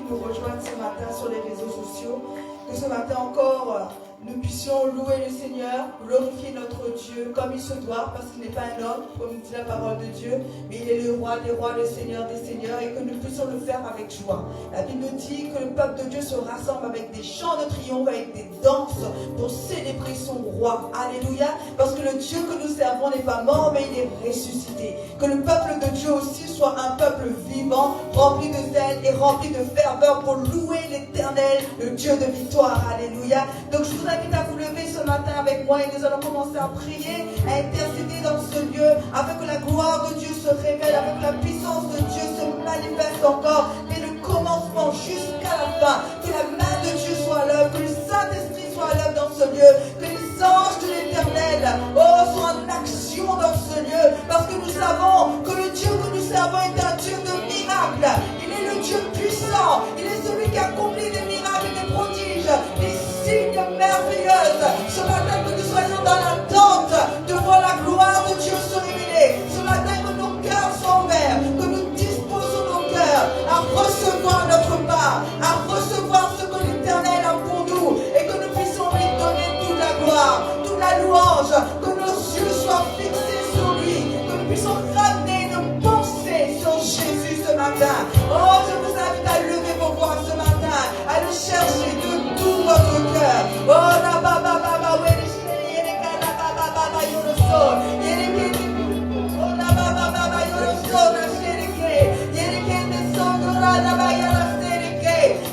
nous rejoignent ce matin sur les réseaux sociaux. Que ce matin encore, nous puissions louer le Seigneur, glorifier notre Dieu comme il se doit, parce qu'il n'est pas un homme, comme dit la parole de Dieu, mais il est le roi des rois, le Seigneur des seigneurs, et que nous puissions le faire avec joie. La Bible nous dit que le peuple de Dieu se rassemble avec des chants de triomphe, avec des danses, pour célébrer son roi. Alléluia. Parce que le Dieu que nous servons n'est pas mort, mais il est ressuscité. Que le peuple de Dieu aussi soit un peuple vivant, rempli de zèle et rempli de ferveur pour louer l'Éternel, le Dieu de victoire. Alléluia. Donc je vous invite à vous lever ce matin avec moi et nous allons commencer à prier, à intercéder dans ce lieu, afin que la gloire de Dieu se révèle, afin que la puissance de Dieu se manifeste encore, dès le commencement jusqu'à la fin. Que la main de Dieu soit à l'œuvre, que le Saint-Esprit soit à l'œuvre dans ce lieu, que les anges de l'Éternel soient en action dans ce lieu, parce que nous savons que le Dieu que nous servons est un Dieu de miracles. Il est le Dieu puissant, il est celui qui accomplit des miracles et des prodiges, des signes merveilleux. Ce matin que nous soyons dans l'attente de voir la gloire de Dieu se révéler. Ce matin que nos cœurs soient ouverts, que nous disposons nos cœurs à recevoir notre part, à recevoir ce que l'Éternel a pour nous, et que nous puissions lui donner toute la gloire, toute la louange, que nos yeux soient fixés sur lui, que nous puissions ramener nos pensées sur Jésus ce matin. Oh, je vous invite à lever vos voix ce matin, à le chercher de tout votre cœur. Oh, la baba baba, oui,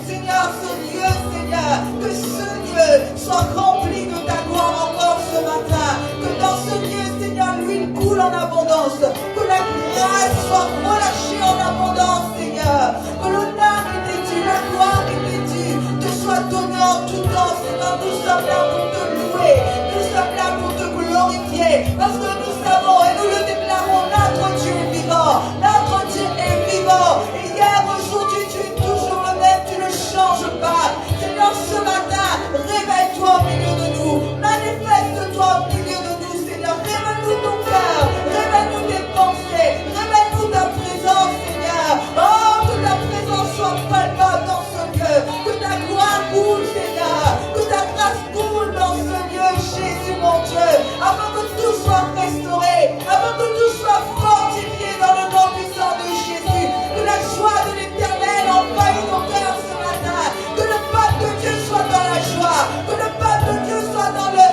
Seigneur, ce lieu, Seigneur, que ce lieu soit rempli de ta gloire encore ce matin. Que dans ce lieu, Seigneur, l'huile coule en abondance. Que la grâce soit relâchée en abondance, Seigneur. Que l'honneur qui t'est dû, la gloire qui t'est due, te soit donnée en tout temps, Seigneur. Nous sommes là pour te louer. Nous sommes là pour te glorifier. Parce que nous savons et nous le déclarons, notre Dieu est vivant. Notre Dieu est vivant. Et hier, aujourd'hui, tu es toujours le même. Tu ne changes pas. Seigneur, ce matin, réveille-toi au milieu de nous. Manifeste-toi au milieu de nous, Seigneur. Révèle-nous ton cœur. Révèle-nous tes pensées. Révèle-nous ta présence, Seigneur. Oh, que ta présence soit palpable dans ce lieu. Que ta gloire coule, Seigneur. Que ta grâce coule dans ce lieu, Jésus, mon Dieu. Afin que tout soit restauré. Afin que tout soit fortifié dans le nom puissant de Jésus. Que la joie de l'Éternel envahisse nos cœurs ce matin. Que le peuple de Dieu soit dans la joie. Que le peuple de Dieu soit dans la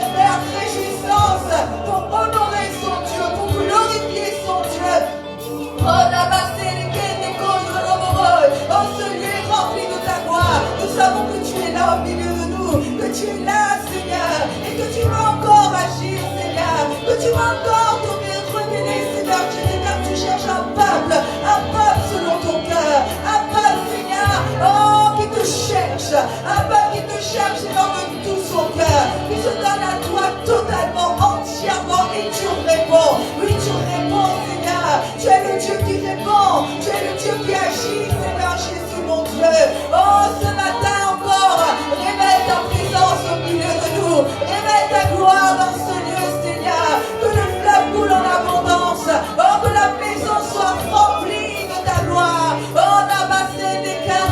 réjouissance pour honorer son Dieu, pour glorifier son Dieu. Oh, la oh, ce lieu est rempli de ta gloire. Nous savons que tu es là au milieu de nous, que tu es là, Seigneur, et que tu vas encore agir, Seigneur, que tu vas encore te révéler, Seigneur. Tu cherches un peuple selon ton cœur, un peuple, Seigneur, oh, qui te cherche, un peuple qui te cherche, Seigneur, de tout son cœur, qui se donne à toi totalement, entièrement, et tu réponds. Oui, tu réponds, Seigneur. Tu es le Dieu qui répond, tu es le Dieu qui agit, Seigneur Jésus, mon Dieu. Oh, ce matin encore, révèle ta présence au milieu de nous, révèle ta gloire dans ce lieu, Seigneur. Que le fleuve coule en abondance. Oh, que la maison soit remplie de ta gloire. Oh, n'abassez des cœurs,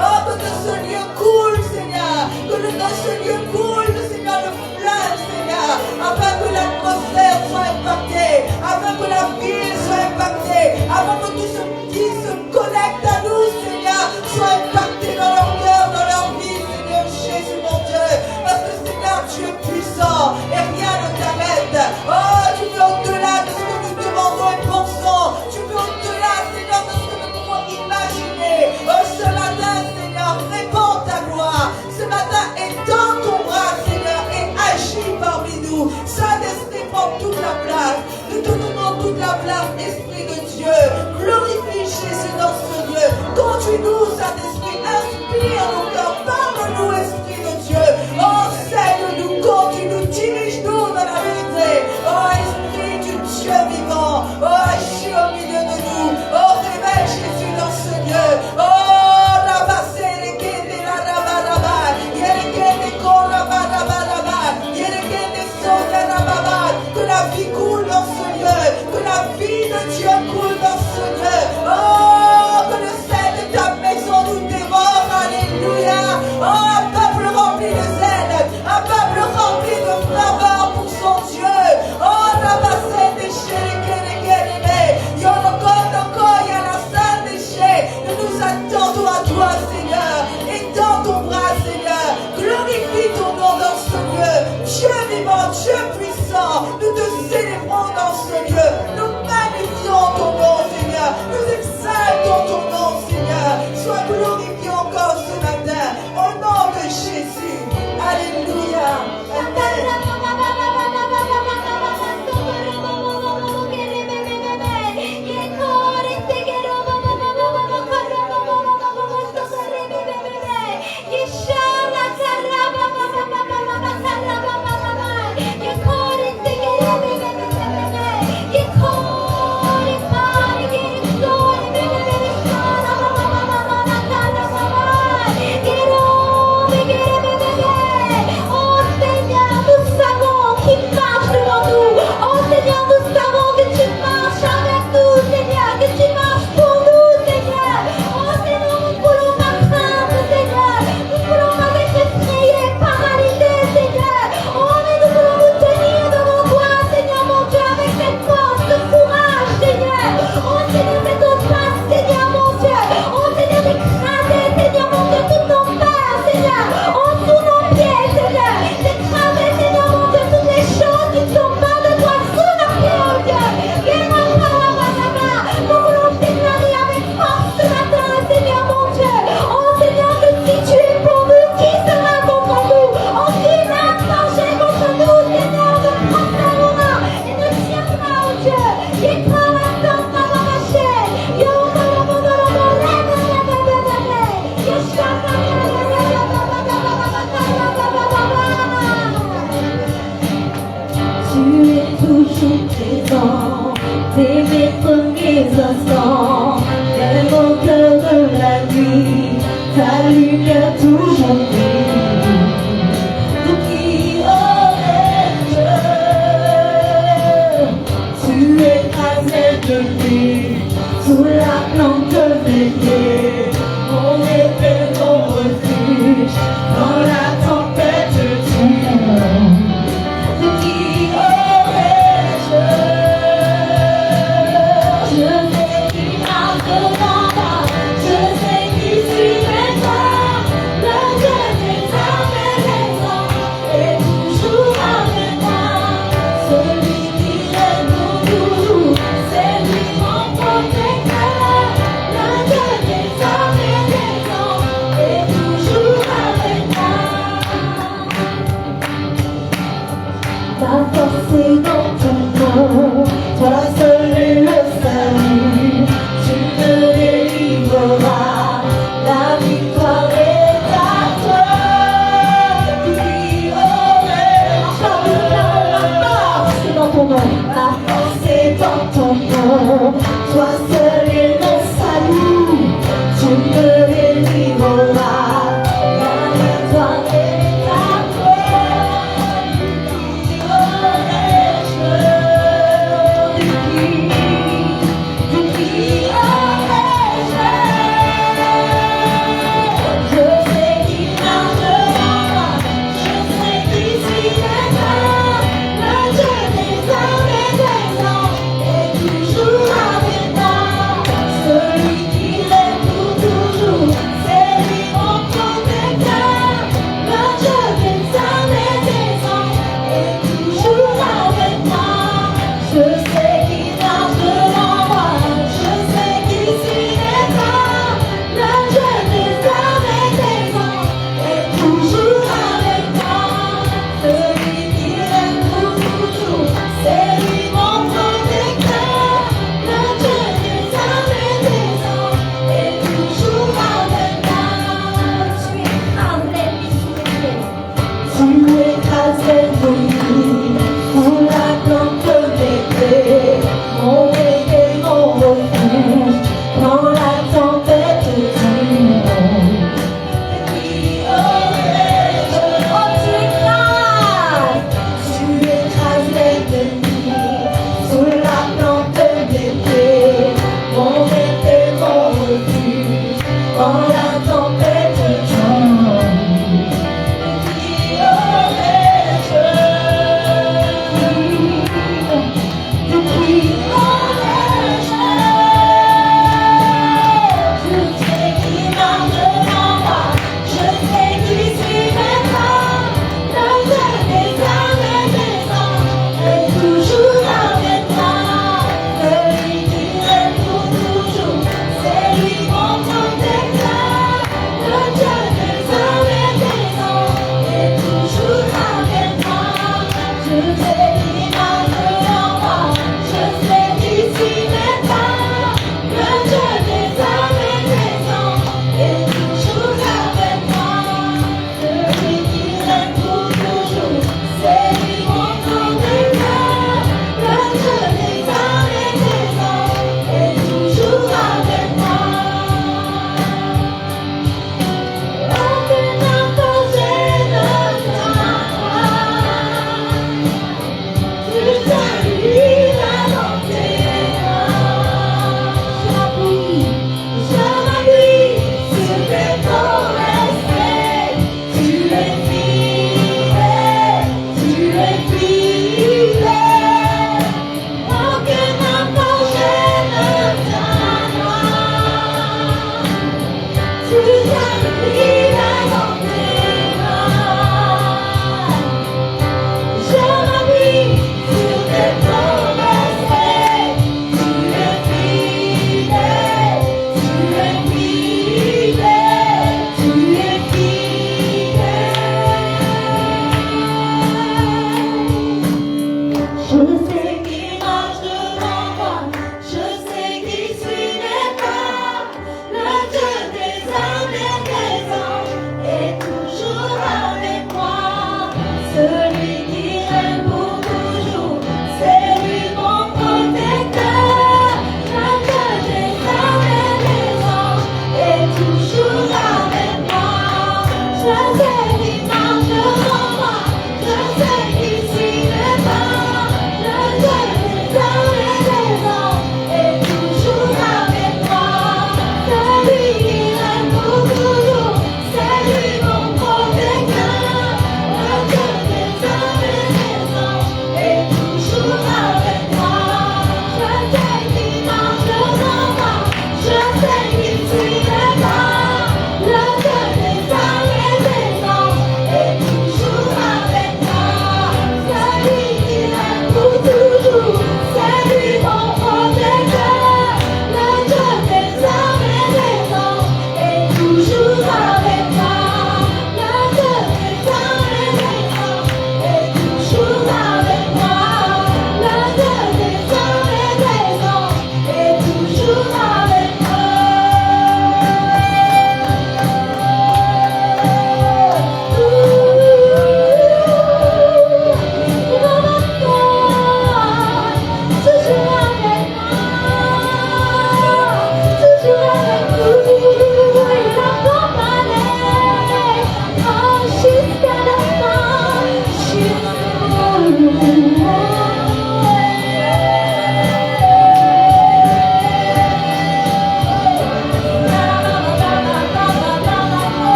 oh, que de ce lieu coule, Seigneur. Que de ce lieu coule, Seigneur, le fleuve, Seigneur. Afin que l'atmosphère soit impactée, afin que la ville soit impactée, afin que tout ce qui se connecte à nous, Seigneur, soit impacté dans leur cœur, dans leur vie, Seigneur Jésus, mon Dieu. Parce que, Seigneur, tu es puissant et rien ne t'arrête. Oh, tu veux au-delà de ce que nous demandons et pensons. Tu veux au-delà, Seigneur, de ce que nous pouvons imaginer. Oh, ce matin, Seigneur, répands ta gloire. Ce matin, étends ton bras, Seigneur, et agis parmi nous. Saint-Esprit, prend toute la place. Nous te donnons toute la place, Esprit de Dieu. Glorifie Jésus dans ce lieu. Conduis-nous, Saint-Esprit. Inspire nos cœurs. Parle-nous, Esprit de Dieu. Enseigne-nous, conduis-nous, dirige-nous dans la vérité. Oh, Esprit du Dieu vivant. Oh, agis au milieu de nous. Oh, révèle Jésus dans ce lieu. Oh, la basse, les guédés, la rabaraba. Yéléguédé, korabaraba. Yéléguédé, sokarababa. Que la vie coule dans ce lieu. Que la vie de Dieu coule. présent, dès mes premiers instants, même au cœur de la nuit, ta lumière toujours brille. De qui aurais-je? Tu écrasais de lui, sous la plante veillée, mon épée, mon refuge, dans la tempête dure. De qui aurais-je? Je sais qui marche devant moi, je sais qui suivait toi. Le Dieu des armées est toujours avec moi. Celui qui aime toujours, c'est lui mon protecteur. Le Dieu des armées est toujours avec moi. Ta force est dans ton nom, toi seul est le salut, tu me délivreras, la victoire est à toi. Qui aurait la force est dans ton nom, la force est dans ton nom, toi seul est mon salut, tu me délivreras, la victoire est à toi. Toujours avec moi.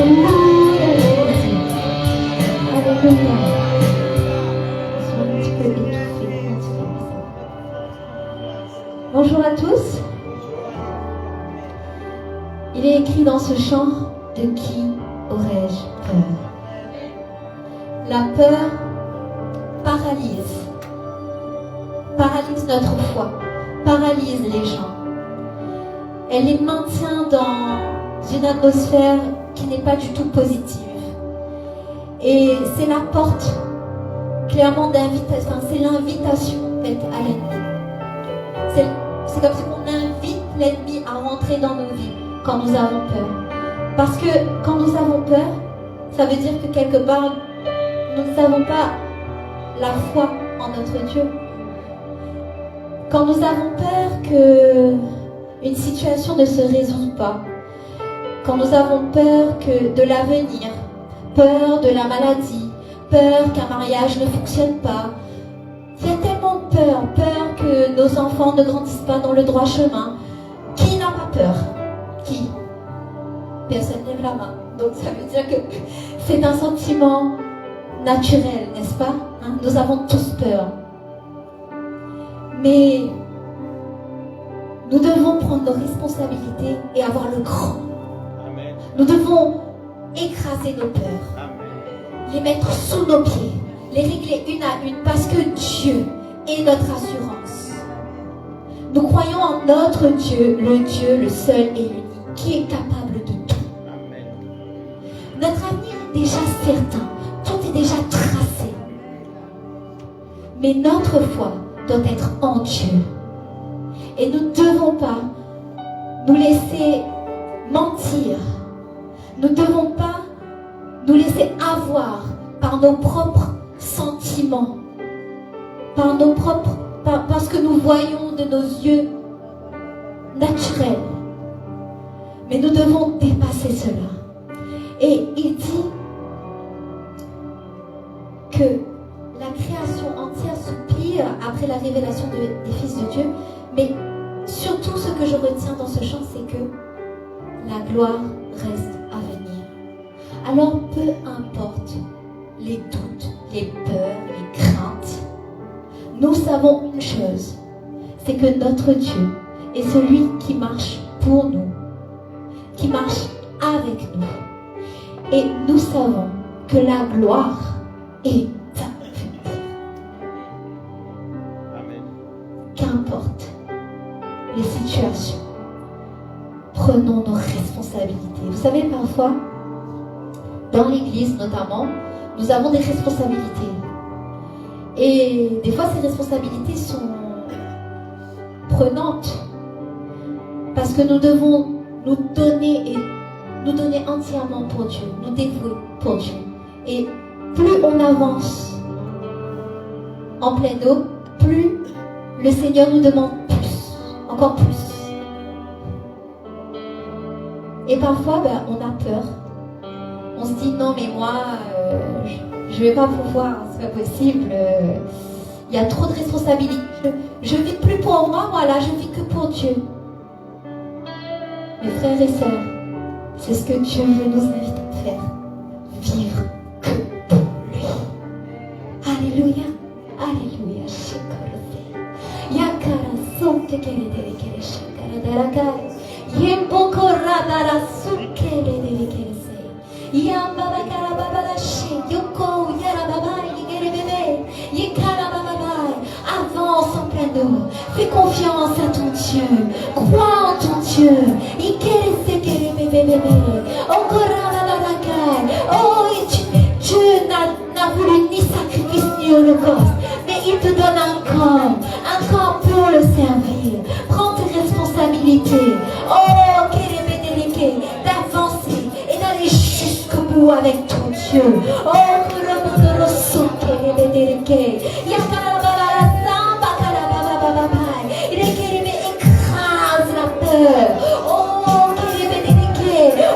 Alléluia. Ils sont un petit peu étouffés. Bonjour à tous. Il est écrit dans ce chant, de qui aurais-je peur? La peur paralyse notre foi, paralyse les gens. Elle les maintient dans une atmosphère qui n'est pas du tout positive. Et c'est la porte, clairement, d'invitation, enfin, c'est l'invitation faite à l'ennemi. C'est comme si on invite l'ennemi à rentrer dans nos vies quand nous avons peur. Parce que quand nous avons peur, ça veut dire que quelque part, nous n'avons pas la foi en notre Dieu. Quand nous avons peur qu'une situation ne se résout pas, quand nous avons peur de l'avenir, peur de la maladie, peur qu'un mariage ne fonctionne pas, il y a tellement de peur que nos enfants ne grandissent pas dans le droit chemin. Qui n'a pas peur? Qui? Personne ne lève la main. Donc ça veut dire que c'est un sentiment naturel, n'est-ce pas? Nous avons tous peur. Mais nous devons prendre nos responsabilités et avoir le grand. Amen. Nous devons écraser nos peurs. Amen. Les mettre sous nos pieds, les régler une à une, parce que Dieu est notre assurance. Nous croyons en notre Dieu, le seul et l'unique, qui est capable de tout. Amen. Notre avenir est déjà certain, tout est déjà tracé. Mais notre foi doit être en Dieu. Et nous ne devons pas nous laisser mentir. Nous ne devons pas nous laisser avoir par nos propres sentiments, par ce que nous voyons de nos yeux naturels. Mais nous devons dépasser cela. Et il dit que la création entière soupire après la révélation des fils de Dieu. Mais surtout, ce que je retiens dans ce chant, c'est que la gloire reste à venir. Alors, peu importe les doutes, les peurs, les craintes, nous savons une chose, c'est que notre Dieu est celui qui marche pour nous, qui marche avec nous. Et nous savons que la gloire est à venir. Amen. Qu'importe les situations, prenons nos responsabilités. Vous savez, parfois, dans l'église notamment, nous avons des responsabilités. Et des fois, ces responsabilités sont prenantes. Parce que nous devons nous donner entièrement pour Dieu, nous dévouer pour Dieu. Et plus on avance en pleine eau, plus le Seigneur nous demande plus, encore plus. Et parfois, on a peur. On se dit non, mais moi, je ne vais pas pouvoir, c'est pas possible. Il y a trop de responsabilités. Je ne vis plus pour moi, là, je vis que pour Dieu. Mes frères et sœurs, c'est ce que Dieu veut nous inviter à faire. Vivre que pour lui. Alléluia. Alléluia. Yakara sonte kere dere kere shakara darakara. Yembo korradara sukere dere kere se. Yambaba karababa she yoko yarababa yigere bebe. Yekara baba. Avance en plein eau. Fais confiance à ton Dieu. Crois en ton Dieu. Ikere se kere bebe bebe. Okora baba. Oh, Dieu n'a voulu ni sacrifice ni holocauste. Mais il te donne un corps pour le servir. Prends tes responsabilités. Oh, d'avancer et d'aller jusqu'au bout avec ton Dieu. Oh, écrase la peur.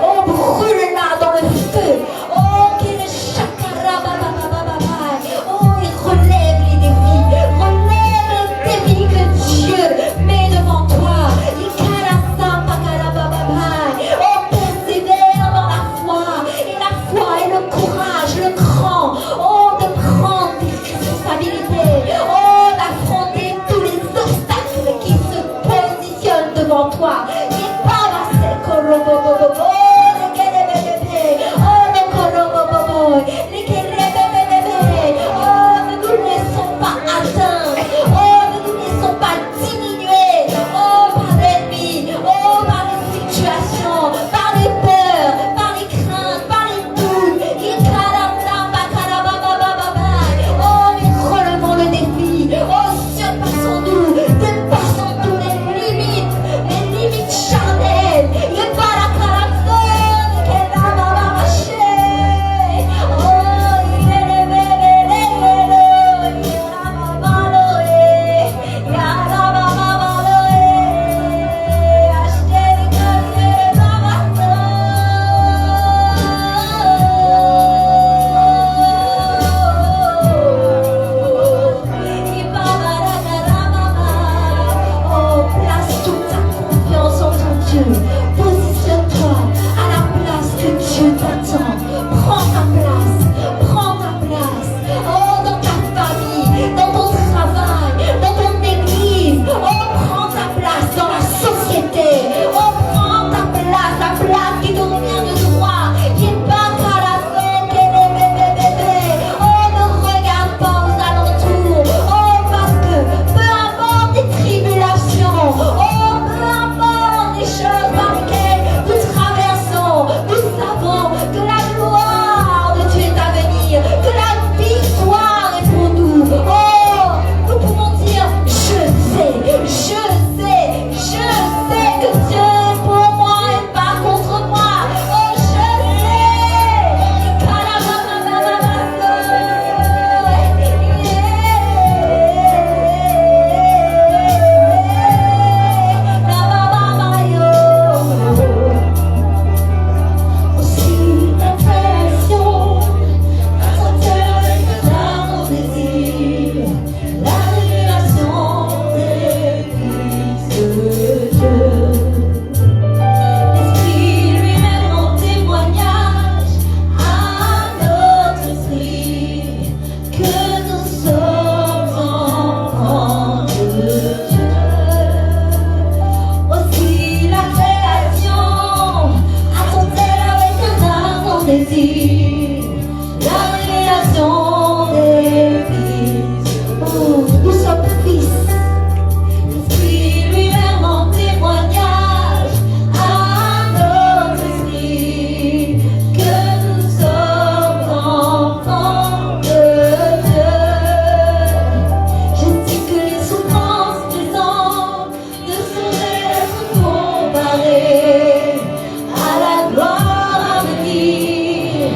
Oh, brûle-la dans le feu. Oh, relève les défis que Dieu met devant toi. Oh, persévère dans la foi saisit la révélation des fils. Oh, nous sommes fils. L'Esprit lui-même en témoignage à notre esprit que nous sommes enfants de Dieu. Je sais que les souffrances présentes ne sauraient être comparées à la gloire à venir.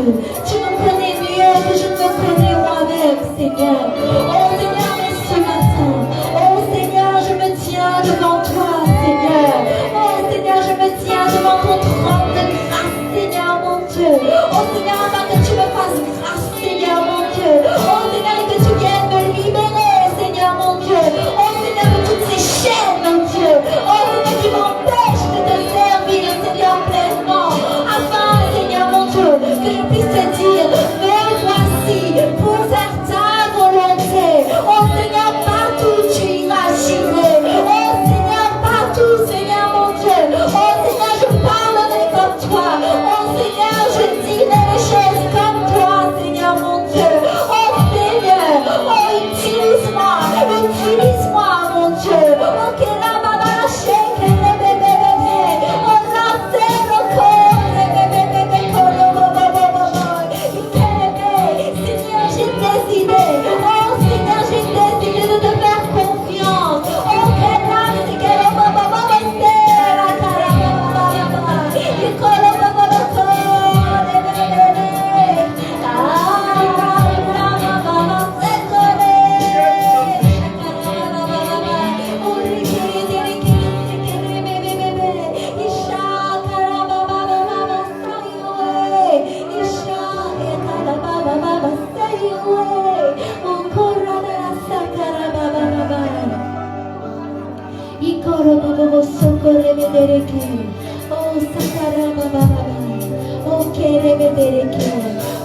Dieu. Tu me connais mieux que je me connais moi-même, Seigneur. Oh Seigneur, mais ce matin, oh Seigneur, je me tiens devant toi, Seigneur. Oh Seigneur, je me tiens devant ton trône de grâce, Seigneur mon Dieu. Oh Seigneur, afin que tu me fasses grâce, Seigneur mon Dieu. Oh Seigneur, et que tu viennes me libérer, Seigneur mon Dieu. Oh Seigneur, de toutes ces chaînes, mon Dieu. Oh Seigneur, qui m'empêchent de te servir, Seigneur, pleinement. Afin, Seigneur mon Dieu, que je puisse te dire, me voici pour faire ta volonté. Oh Seigneur, partout tu iras, j'irai. Oh Seigneur, partout, Seigneur mon Dieu. Oh Seigneur, je parlerai comme toi. Oh Seigneur, je dirai les choses comme toi, Seigneur mon Dieu. Oh Seigneur, oh utilise-moi, mon Dieu. Oh que la baba shake le bébé bébé. Oh la terre corps le bébé bébé Seigneur, j'ai décidé. Oh Seigneur, j'ai décidé de te faire confiance. Oh que la c'est que le baba baba c'est la cara baba. Il colle le baba baba le bébé.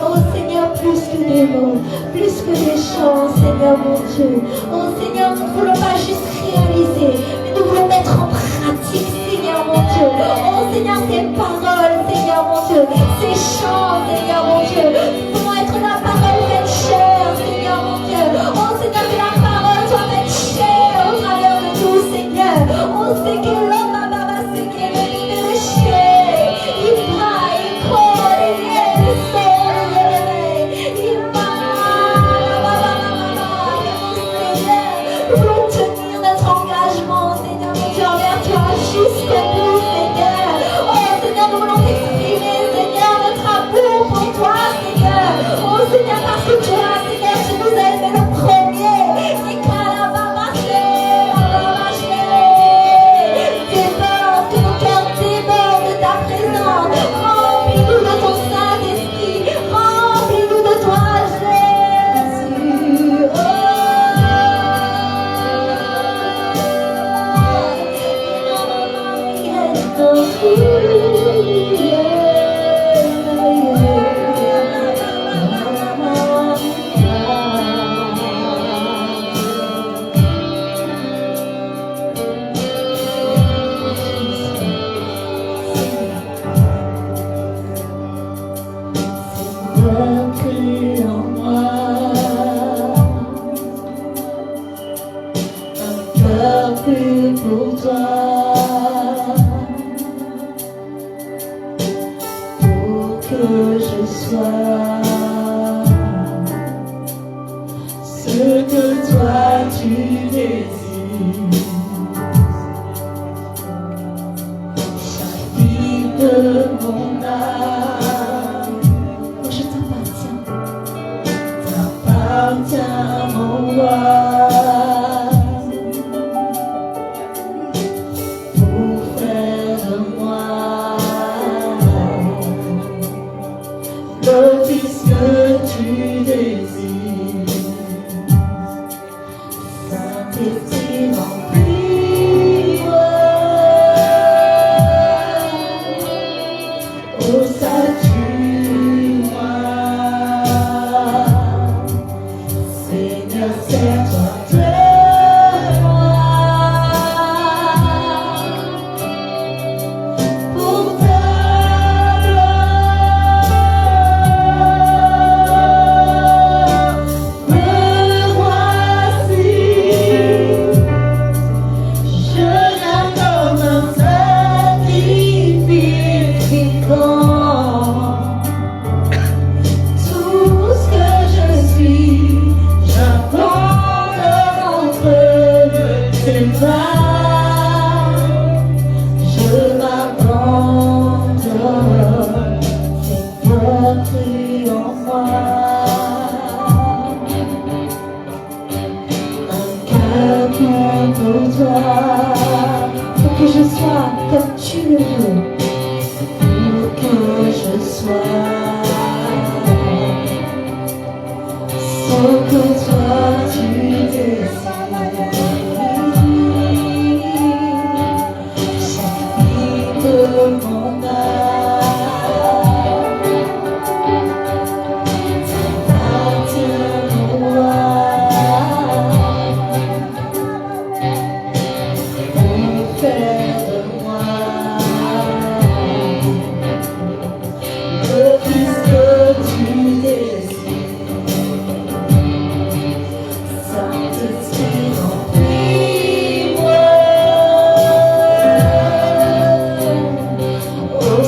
Oh Seigneur, plus que des mots, plus que des chants, Seigneur mon Dieu. Oh Seigneur, nous ne voulons pas juste réaliser, mais nous voulons mettre en pratique, Seigneur mon Dieu. Oh Seigneur, tes paroles, Seigneur mon Dieu, ces chants, Seigneur mon Dieu. Nous voulons être la parole faite chair, Seigneur mon Dieu. Oh Seigneur, que la parole soit faite chair au travers de nous, Seigneur. Oh Seigneur, Oh mon âme. T'appartiens-moi. Pour faire de moi le fils que tu désires. Saint-Esprit, remplis-moi. Oh,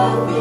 Oh,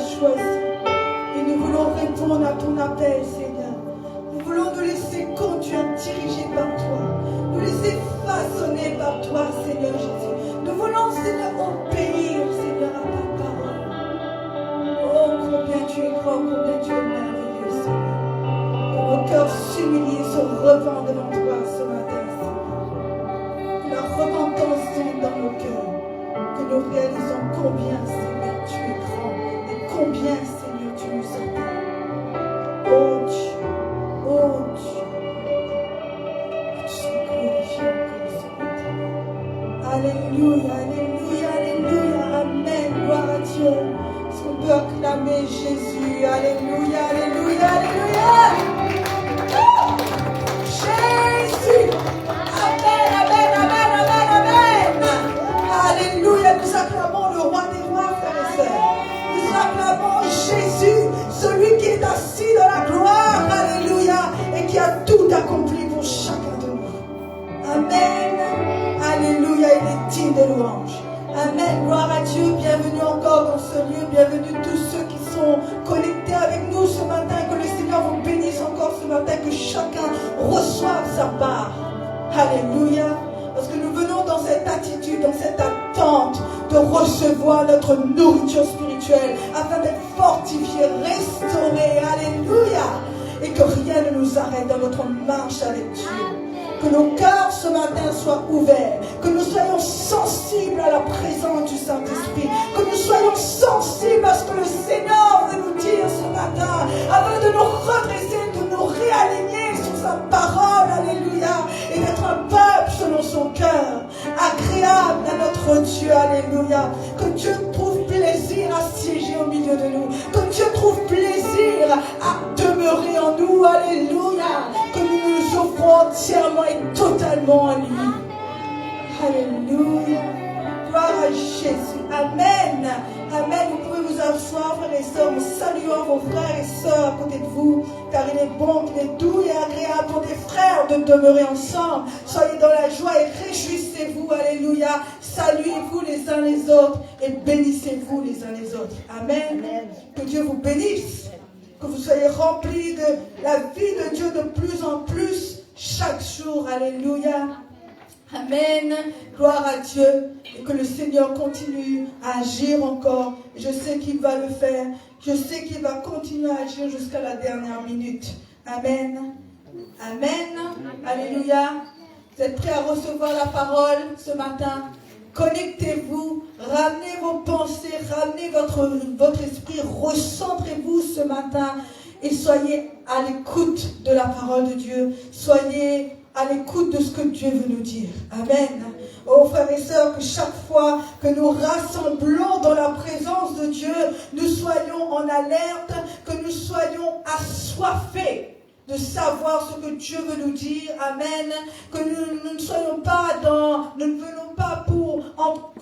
choisis. Et nous voulons répondre à ton appel, Seigneur. Nous voulons nous laisser conduire, diriger par toi. Nous laisser façonner par toi, Seigneur Jésus. Nous voulons, Seigneur, obéir, Seigneur, à ta parole. Oh, combien tu es grand, combien tu es merveilleux, Seigneur. Que nos cœurs s'humilient, se revendent devant toi ce matin, Seigneur. Que la repentance vienne dans nos cœurs. Que nous réalisons combien, Seigneur, tu es grand et combien, Seigneur, tu nous appelles. Oh Dieu, oh Dieu, tu sois glorifié encore ce matin. Alléluia, alléluia, alléluia, amen, gloire à Dieu. Est-ce qu'on peut acclamer Jésus? Alléluia, alléluia, alléluia. Oh, Jésus, amen, amen, amen, amen, amen. Alléluia, nous acclamons le roi des rois, frères et sœurs. Nous acclamons Jésus, celui qui est assis dans la gloire, alléluia, et qui a tout accompli pour chacun de nous. Amen, alléluia, il est digne de louange. Amen, gloire à Dieu, bienvenue encore dans ce lieu, bienvenue tous ceux qui sont connectés avec nous ce matin, que le Seigneur vous bénisse encore ce matin, que chacun reçoive sa part. Alléluia. Parce que nous venons dans cette attitude, dans cette attente de recevoir notre nourriture spirituelle afin d'être fortifiés, restaurés. Alléluia. Et que rien ne nous arrête dans notre marche avec Dieu. Que nos cœurs ce matin soient ouverts. Que nous soyons sensibles à la présence du Saint-Esprit. Que nous soyons sensibles à ce que le Seigneur veut nous dire ce matin. Afin de nous redresser, de nous réaligner sur sa parole. Alléluia. Et d'être un peuple selon son cœur. Agréable à notre Dieu. Alléluia. Que Dieu trouve plaisir à siéger au milieu de nous. Que Dieu trouve plaisir à demeurer en nous. Alléluia. Que nous nous offrons entièrement et totalement à lui. Alléluia. Gloire à Jésus. Amen. Amen. Vous pouvez vous asseoir, frères et sœurs, en saluant vos frères et sœurs à côté de vous, car il est bon, il est doux et agréable pour des frères de demeurer ensemble. Soyez dans la joie et réjouissez-vous. Alléluia. Saluez-vous les uns les autres et bénissez-vous les uns les autres. Amen. Que Dieu vous bénisse. Que vous soyez remplis de la vie de Dieu de plus en plus chaque jour. Alléluia. Amen. Gloire à Dieu. Et que le Seigneur continue à agir encore. Je sais qu'il va le faire. Je sais qu'il va continuer à agir jusqu'à la dernière minute. Amen. Amen. Alléluia. Vous êtes prêts à recevoir la parole ce matin? Connectez-vous, ramenez vos pensées, ramenez votre esprit, recentrez-vous ce matin et soyez à l'écoute de la parole de Dieu. Soyez à l'écoute de ce que Dieu veut nous dire. Amen. Oh frères et sœurs, que chaque fois que nous rassemblons dans la présence de Dieu, nous soyons en alerte, que nous soyons assoiffés de savoir ce que Dieu veut nous dire. Amen. Que nous ne soyons pas nous ne venons pas pour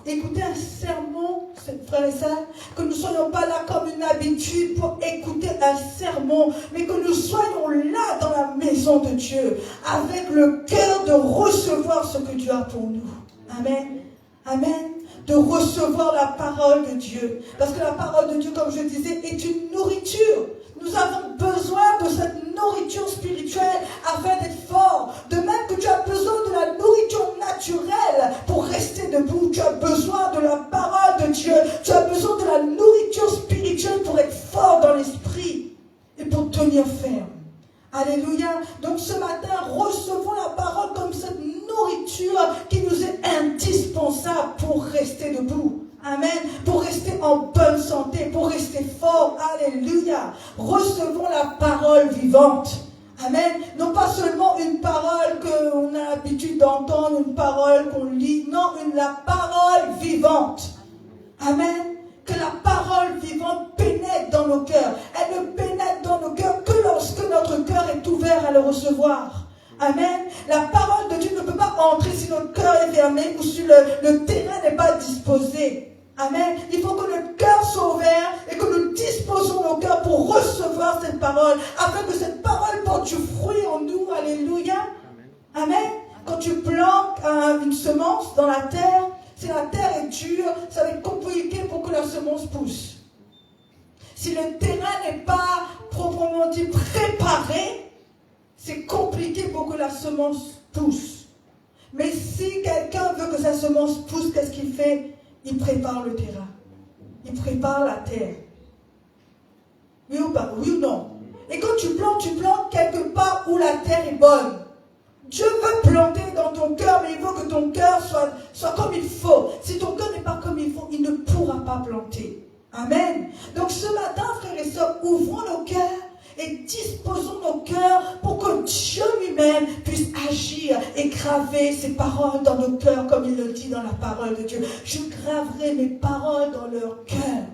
écouter un sermon, frères et sœurs, que nous ne soyons pas là comme une habitude pour écouter un sermon, mais que nous soyons là dans la maison de Dieu, avec le cœur de recevoir ce que Dieu a pour nous. Amen. Amen. De recevoir la parole de Dieu. Parce que la parole de Dieu, comme je disais, est une nourriture. Nous avons besoin de cette nourriture spirituelle afin d'être forts. De même que tu as besoin de la nourriture naturelle pour rester debout. Tu as besoin de la parole de Dieu. Tu as besoin de la nourriture spirituelle pour être fort dans l'esprit et pour tenir ferme. Alléluia. Donc ce matin, recevons la parole comme cette nourriture qui nous est indispensable pour rester debout. Amen. Pour rester en bonne santé, pour rester fort. Alléluia. Recevons la parole vivante. Amen. Non pas seulement une parole qu'on a l'habitude d'entendre, une parole qu'on lit. Non, la parole vivante. Amen. Que la parole vivante pénètre dans nos cœurs. Elle ne pénètre dans nos cœurs que lorsque notre cœur est ouvert à le recevoir. Amen. La parole de Dieu ne peut pas entrer si notre cœur est fermé ou si le terrain n'est pas disposé. Amen. Il faut que notre cœur soit ouvert et que nous disposons nos cœurs pour recevoir cette parole, afin que cette parole porte du fruit en nous. Alléluia. Amen. Quand tu plantes une semence dans la terre, si la terre est dure, ça va être compliqué pour que la semence pousse. Si le terrain n'est pas proprement dit préparé, c'est compliqué pour que la semence pousse. Mais si quelqu'un veut que sa semence pousse, qu'est-ce qu'il fait? Il prépare le terrain. Il prépare la terre. Oui ou pas? Oui ou non? Et quand tu plantes quelque part où la terre est bonne. Dieu veut planter dans ton cœur, mais il veut que ton cœur soit comme il faut. Si ton cœur n'est pas comme il faut, il ne pourra pas planter. Amen. Donc ce matin, frères et sœurs, ouvrons nos cœurs et disposons nos cœurs pour que Dieu lui-même puisse agir et graver ses paroles dans nos cœurs, comme il le dit dans la parole de Dieu. Je graverai mes paroles dans leur cœur.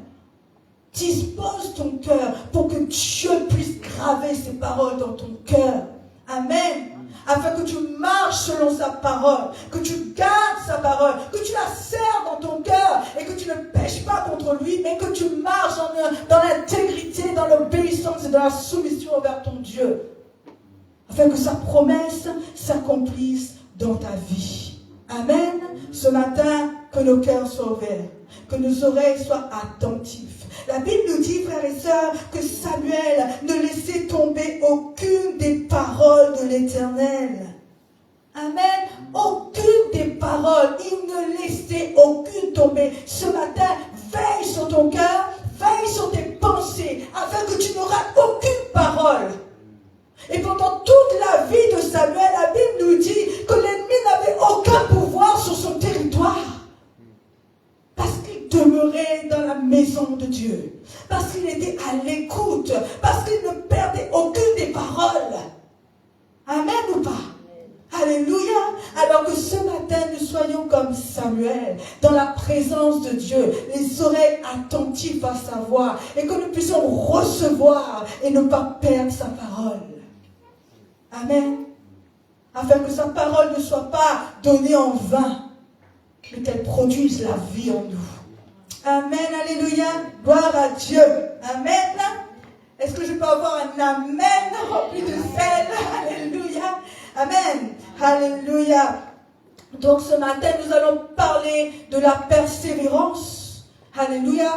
Dispose ton cœur pour que Dieu puisse graver ses paroles dans ton cœur. Amen. Afin que tu marches selon sa parole, que tu gardes sa parole, que tu la serres dans ton cœur et que tu ne pèches pas contre lui, mais que tu marches dans l'intégrité, dans l'obéissance et dans la soumission envers ton Dieu. Afin que sa promesse s'accomplisse dans ta vie. Amen. Ce matin, que nos cœurs soient ouverts, que nos oreilles soient attentives. La Bible nous dit, frères et sœurs, que Samuel ne laissait tomber aucune des paroles de l'Éternel. Amen. Aucune des paroles. Il ne laissait aucune tomber. Ce matin, veille sur ton cœur, veille sur tes pensées, afin que tu n'auras aucune parole. Et pendant toute la vie de Samuel, la Bible nous dit que l'ennemi n'avait aucun pouvoir sur son territoire. Parce qu'il demeurait dans la maison de Dieu. Parce qu'il était à l'écoute. Parce qu'il ne perdait aucune des paroles. Amen ou pas? Alléluia. Alors que ce matin, nous soyons comme Samuel, dans la présence de Dieu, les oreilles attentives à sa voix, et que nous puissions recevoir et ne pas perdre sa parole. Amen. Afin que sa parole ne soit pas donnée en vain, mais qu'elle produise la vie en nous. Amen, alléluia, gloire à Dieu. Amen. Est-ce que je peux avoir un amen rempli de sel? Alléluia. Amen. Alléluia. Donc ce matin, nous allons parler de la persévérance. Alléluia.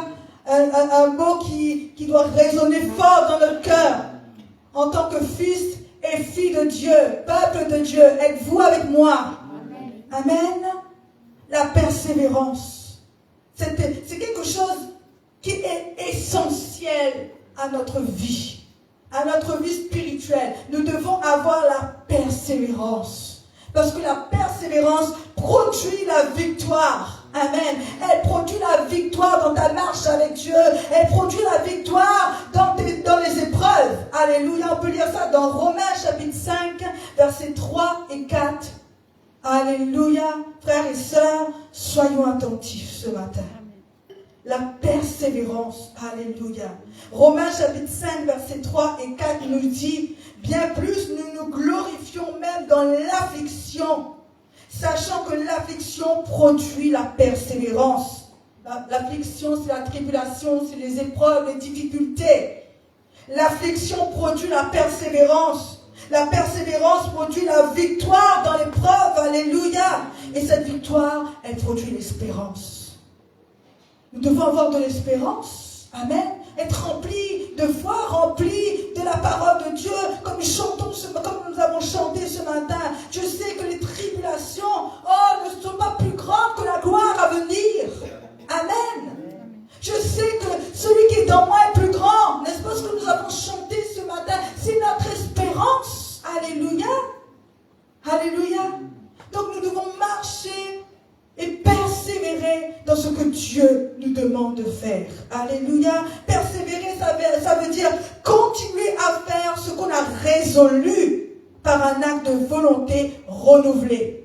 Un mot qui doit résonner fort dans notre cœur. En tant que fils et fille de Dieu, peuple de Dieu, êtes-vous avec moi? Amen. Amen. La persévérance, c'est quelque chose qui est essentiel à notre vie spirituelle. Nous devons avoir la persévérance, parce que la persévérance produit la victoire. Amen. Elle produit la victoire dans ta marche avec Dieu. Elle produit la victoire dans les épreuves. Alléluia. On peut lire ça dans Romains chapitre 5, versets 3 et 4. Alléluia, frères et sœurs, soyons attentifs ce matin. La persévérance, alléluia. Romains chapitre 5, versets 3 et 4 nous dit, bien plus nous nous glorifions même dans l'affliction, sachant que l'affliction produit la persévérance. L'affliction, c'est la tribulation, c'est les épreuves, les difficultés. L'affliction produit la persévérance. La persévérance produit la victoire dans l'épreuve. Alléluia. Et cette victoire, elle produit l'espérance. Nous devons avoir de l'espérance. Amen. Être remplis de foi, remplis de la parole de Dieu. Comme nous avons chanté ce matin. Je sais que les tribulations, ne sont pas plus grandes que la gloire à venir. Amen. Je sais que celui qui est dans moi est plus grand. N'est-ce pas ce que nous avons chanté ce matin? C'est notre espérance. Alléluia. Alléluia. Donc nous devons marcher et persévérer dans ce que Dieu nous demande de faire. Alléluia. Persévérer, ça veut dire continuer à faire ce qu'on a résolu par un acte de volonté renouvelé.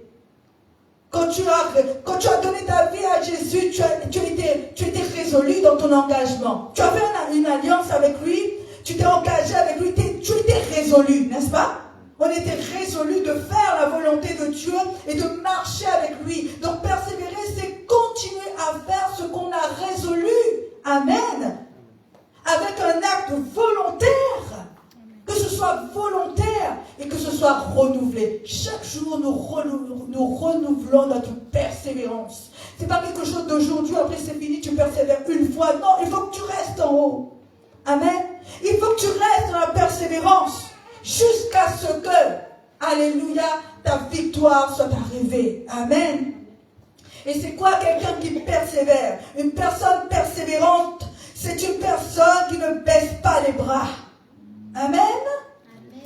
Quand tu as donné ta vie à Jésus, tu étais résolu dans ton engagement. Tu as fait une alliance avec lui, tu t'es engagé avec lui, tu étais résolu, n'est-ce pas? On était résolu de faire la volonté de Dieu et de marcher avec lui. Donc persévérer, c'est continuer à faire ce qu'on a résolu. Amen. Avec un acte volontaire. Que ce soit volontaire et que ce soit renouvelé. Chaque jour, nous renouvelons notre persévérance. Ce n'est pas quelque chose d'aujourd'hui, après c'est fini, tu persévères une fois. Non, il faut que tu restes en haut. persévérance jusqu'à ce que, alléluia, ta victoire soit arrivée. Amen. Et c'est quoi quelqu'un qui persévère? Une personne persévérante, c'est une personne qui ne baisse pas les bras. Amen.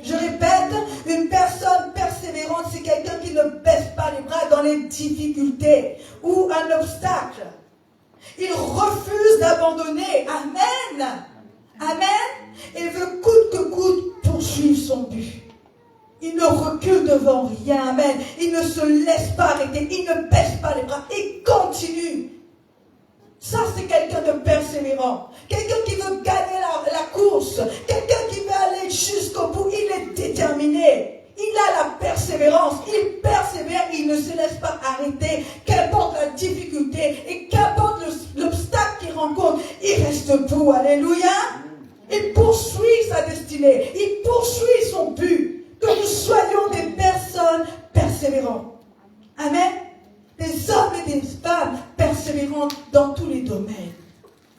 Je répète, une personne persévérante, c'est quelqu'un qui ne baisse pas les bras dans les difficultés ou un obstacle. Il refuse d'abandonner. Amen. Amen. Il veut coûte que coûte poursuivre son but. Il ne recule devant rien. Amen. Il ne se laisse pas arrêter. Il ne baisse pas les bras. Il continue. Ça, c'est quelqu'un de persévérant. Quelqu'un qui veut gagner la course. Quelqu'un qui veut aller jusqu'au bout. Il est déterminé. Il a la persévérance. Il persévère. Il ne se laisse pas arrêter. Qu'importe la difficulté et qu'importe l'obstacle qu'il rencontre, il reste debout. Alléluia. Il poursuit sa destinée. Il poursuit son but. Que nous soyons des personnes persévérantes. Amen. Des hommes et des femmes persévérantes dans tous les domaines.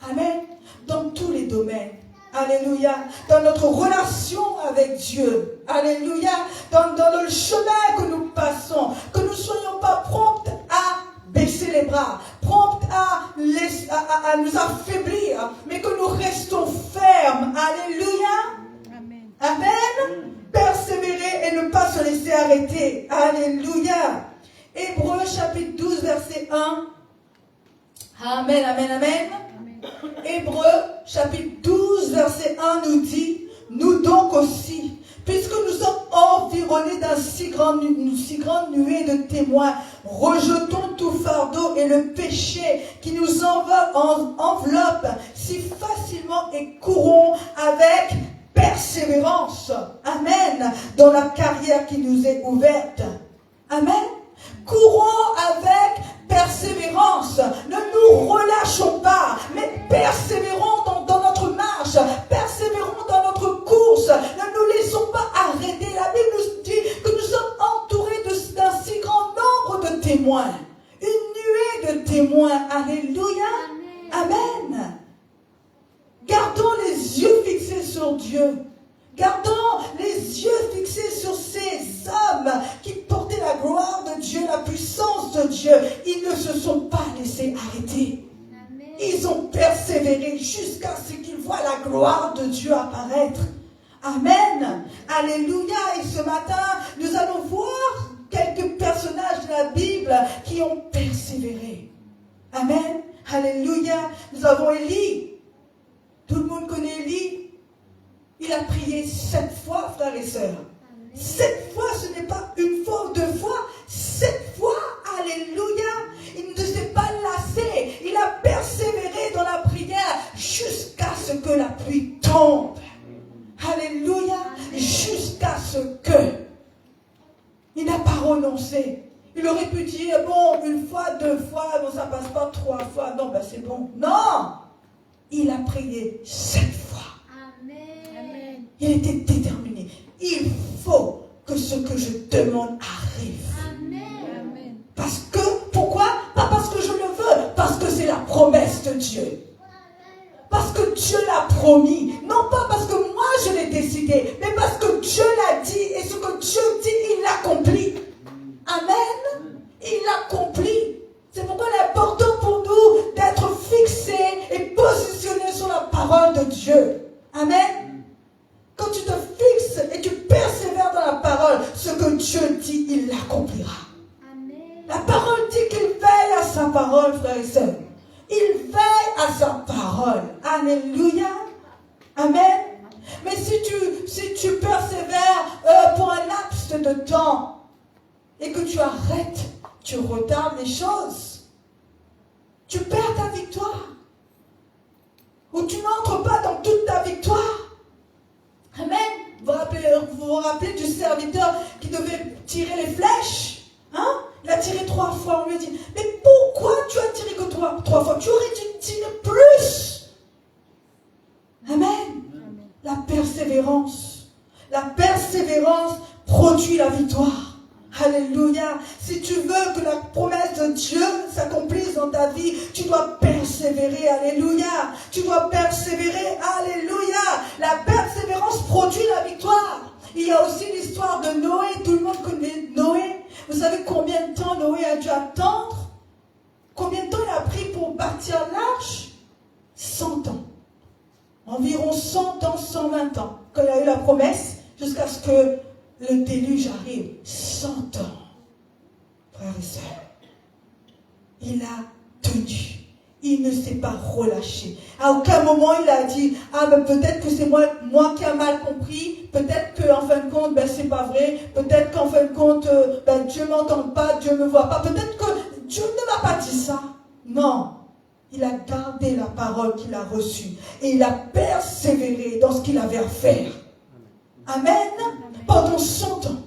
Amen. Dans tous les domaines. Alléluia. Dans notre relation avec Dieu. Alléluia. Dans le chemin que nous passons. Que nous ne soyons pas promptes à baisser les bras. Promptes à nous affaiblir. Mais que nous restons fermes. Alléluia. Amen. Amen. Persévérer et ne pas se laisser arrêter. Alléluia. Hébreux chapitre 12 verset 1. Amen, amen, amen. Hébreux chapitre 12 verset 1 nous dit, nous donc aussi, puisque nous sommes environnés d'une si grande nuée de témoins, rejetons tout fardeau et le péché qui nous enveloppe si facilement et courons avec persévérance. Amen. Dans la carrière qui nous est ouverte. Amen. Courons avec persévérance. Ne nous relâchons pas, mais persévérons dans notre marche. Persévérons dans notre course. Ne nous laissons pas arrêter. La Bible nous dit que nous sommes entourés d'un si grand nombre de témoins. Une nuée de témoins. Alléluia. Amen. Gardons les yeux fixés sur Dieu. Gardons les yeux fixés sur ces hommes qui portaient la gloire de Dieu, la puissance de Dieu. Ils ne se sont pas laissés arrêter. Ils ont persévéré jusqu'à ce qu'ils voient la gloire de Dieu apparaître. Amen. Alléluia. Et ce matin, nous allons voir quelques personnages de la Bible qui ont persévéré. Amen. Alléluia. Nous avons Élie. Tout le monde connaît Élie. Il a prié 7 fois, frères et sœurs. 7 fois, ce n'est pas une fois ou 2 fois. 7 fois, alléluia. Il ne s'est pas lassé. Il a persévéré dans la prière jusqu'à ce que la pluie tombe. Alléluia. Jusqu'à ce que. Il n'a pas renoncé. Il aurait pu dire, bon, 1 fois, 2 fois, bon, ça passe pas 3 fois. Non, ben c'est bon. Non. Il a prié 7 fois. Amen. Il était déterminé. Il faut que ce que je demande arrive. Amen. Parce que, pourquoi? Pas parce que je le veux, parce que c'est la promesse de Dieu. Parce que Dieu l'a promis. Non pas parce que moi je l'ai décidé, mais parce que Dieu l'a dit. Et ce que Dieu dit, il l'accomplit. Amen. Il l'accomplit. C'est pourquoi il est important pour nous d'être fixés et positionnés sur la parole de Dieu. Amen. Quand tu te fixes et tu persévères dans la parole, ce que Dieu dit, il l'accomplira. La parole dit qu'il veille à sa parole, frères et sœurs. Il veille à sa parole. Alléluia. Amen. Mais si tu persévères pour un laps de temps et que tu arrêtes, tu retardes les choses, tu perds ta victoire. Ou tu n'entres pas dans toute ta victoire. Amen. Vous vous rappelez du serviteur qui devait tirer les flèches? Hein? Il a tiré 3 fois. On lui a dit, mais pourquoi tu as tiré que 3 fois? Tu aurais dû tirer plus. Amen. La persévérance. La persévérance produit la victoire. Alléluia. Si tu veux que la promesse de Dieu s'accomplisse dans ta vie, tu dois persévérer. Alléluia. Tu dois persévérer. Alléluia. La persévérance produit la victoire. y a aussi l'histoire de Noé. Tout le monde connaît Noé. Vous savez combien de temps Noé a dû attendre? Combien de temps il a pris pour bâtir l'arche? 100 ans. Environ 100 ans, 120 ans. Quand il a eu la promesse, jusqu'à ce que le déluge arrive. 100 ans. Frères et sœurs. Il a tenu. Il ne s'est pas relâché. À aucun moment il a dit, ah ben peut-être que c'est moi qui a mal compris, peut-être qu'en fin de compte, ben c'est pas vrai, peut-être qu'en fin de compte, ben Dieu m'entend pas, Dieu me voit pas, peut-être que Dieu ne m'a pas dit ça. Non. Il a gardé la parole qu'il a reçue et il a persévéré dans ce qu'il avait à faire. Amen. Pendant 100 ans.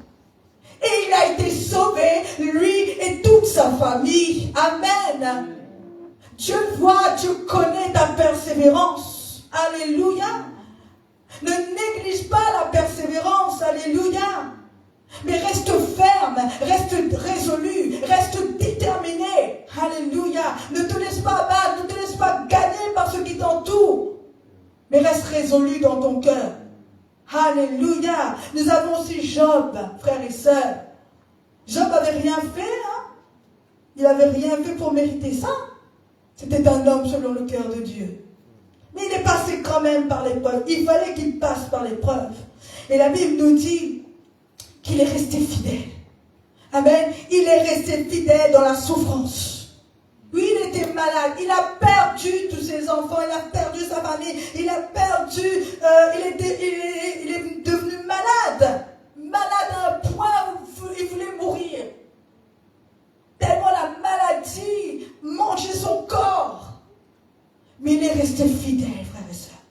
Et il a été sauvé, lui et toute sa famille. Amen. Dieu voit, Dieu connaît ta persévérance. Alléluia. Ne néglige pas la persévérance. Alléluia. Mais reste ferme, reste résolu, reste déterminé. Alléluia. Ne te laisse pas abattre, ne te laisse pas gagner par ceux qui t'entourent. Mais reste résolu dans ton cœur. Alléluia. Nous avons aussi Job, frères et sœurs. Job n'avait rien fait. Il n'avait rien fait pour mériter ça. C'était un homme selon le cœur de Dieu. Mais il est passé quand même par l'épreuve. Il fallait qu'il passe par l'épreuve. Et la Bible nous dit qu'il est resté fidèle. Amen. Il est resté fidèle dans la souffrance. Oui, il était malade. Il a perdu tous ses enfants. Il a perdu sa famille. Il a perdu... il est devenu malade. Malade à un point où il voulait mourir. Tellement la maladie mangeait son corps. Mais il est resté fidèle, frères et sœurs.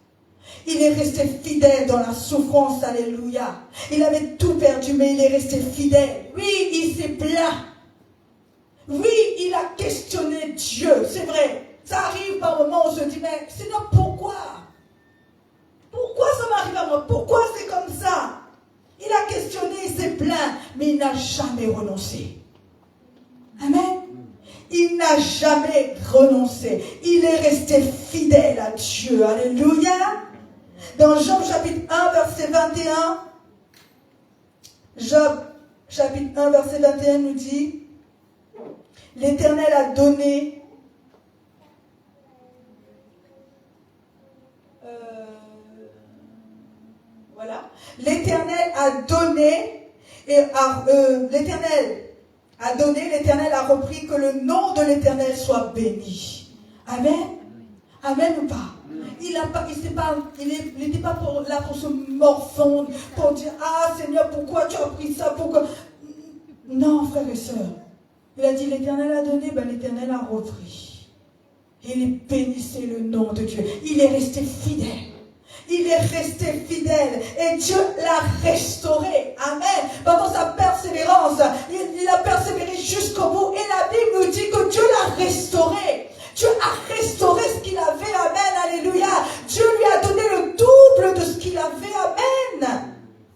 Il est resté fidèle dans la souffrance, alléluia. Il avait tout perdu, mais il est resté fidèle. Oui, il s'est plaint. Oui, il a questionné Dieu, c'est vrai. Ça arrive par moments où on se dit, mais Seigneur, pourquoi? Pourquoi ça m'arrive à moi? Pourquoi c'est comme ça? Il a questionné, il s'est plaint, mais il n'a jamais renoncé. Amen. Il n'a jamais renoncé. Il est resté fidèle à Dieu. Alléluia. Dans Job chapitre 1, verset 21, Job chapitre 1, verset 21 nous dit, l'Éternel a donné voilà. L'Éternel a donné et l'Éternel a donné, l'Éternel a repris, que le nom de l'Éternel soit béni. Amen. Amen ou pas? Il n'était pas là pour se morfondre, pour dire, ah Seigneur, pourquoi tu as pris ça? Pourquoi? Non, frères et sœurs. Il a dit, l'Éternel a donné, ben l'Éternel a repris. Et il bénissait le nom de Dieu. Il est resté fidèle. Il est resté fidèle et Dieu l'a restauré. Amen. Pendant sa persévérance, il a persévéré jusqu'au bout. Et la Bible nous dit que Dieu l'a restauré. Dieu a restauré ce qu'il avait. Amen. Alléluia. Dieu lui a donné le double de ce qu'il avait. Amen.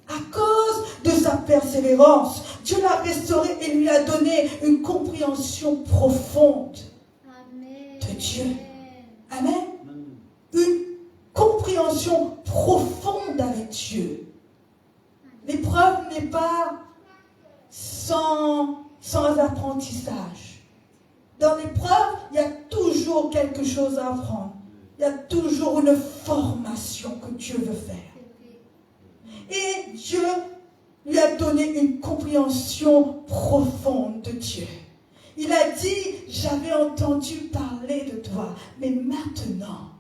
À cause de sa persévérance, Dieu l'a restauré et lui a donné une compréhension profonde de Dieu. Amen. Une compréhension profonde avec Dieu. L'épreuve n'est pas sans apprentissage. Dans l'épreuve, il y a toujours quelque chose à apprendre. Il y a toujours une formation que Dieu veut faire. Et Dieu lui a donné une compréhension profonde de Dieu. Il a dit, j'avais entendu parler de toi, mais maintenant,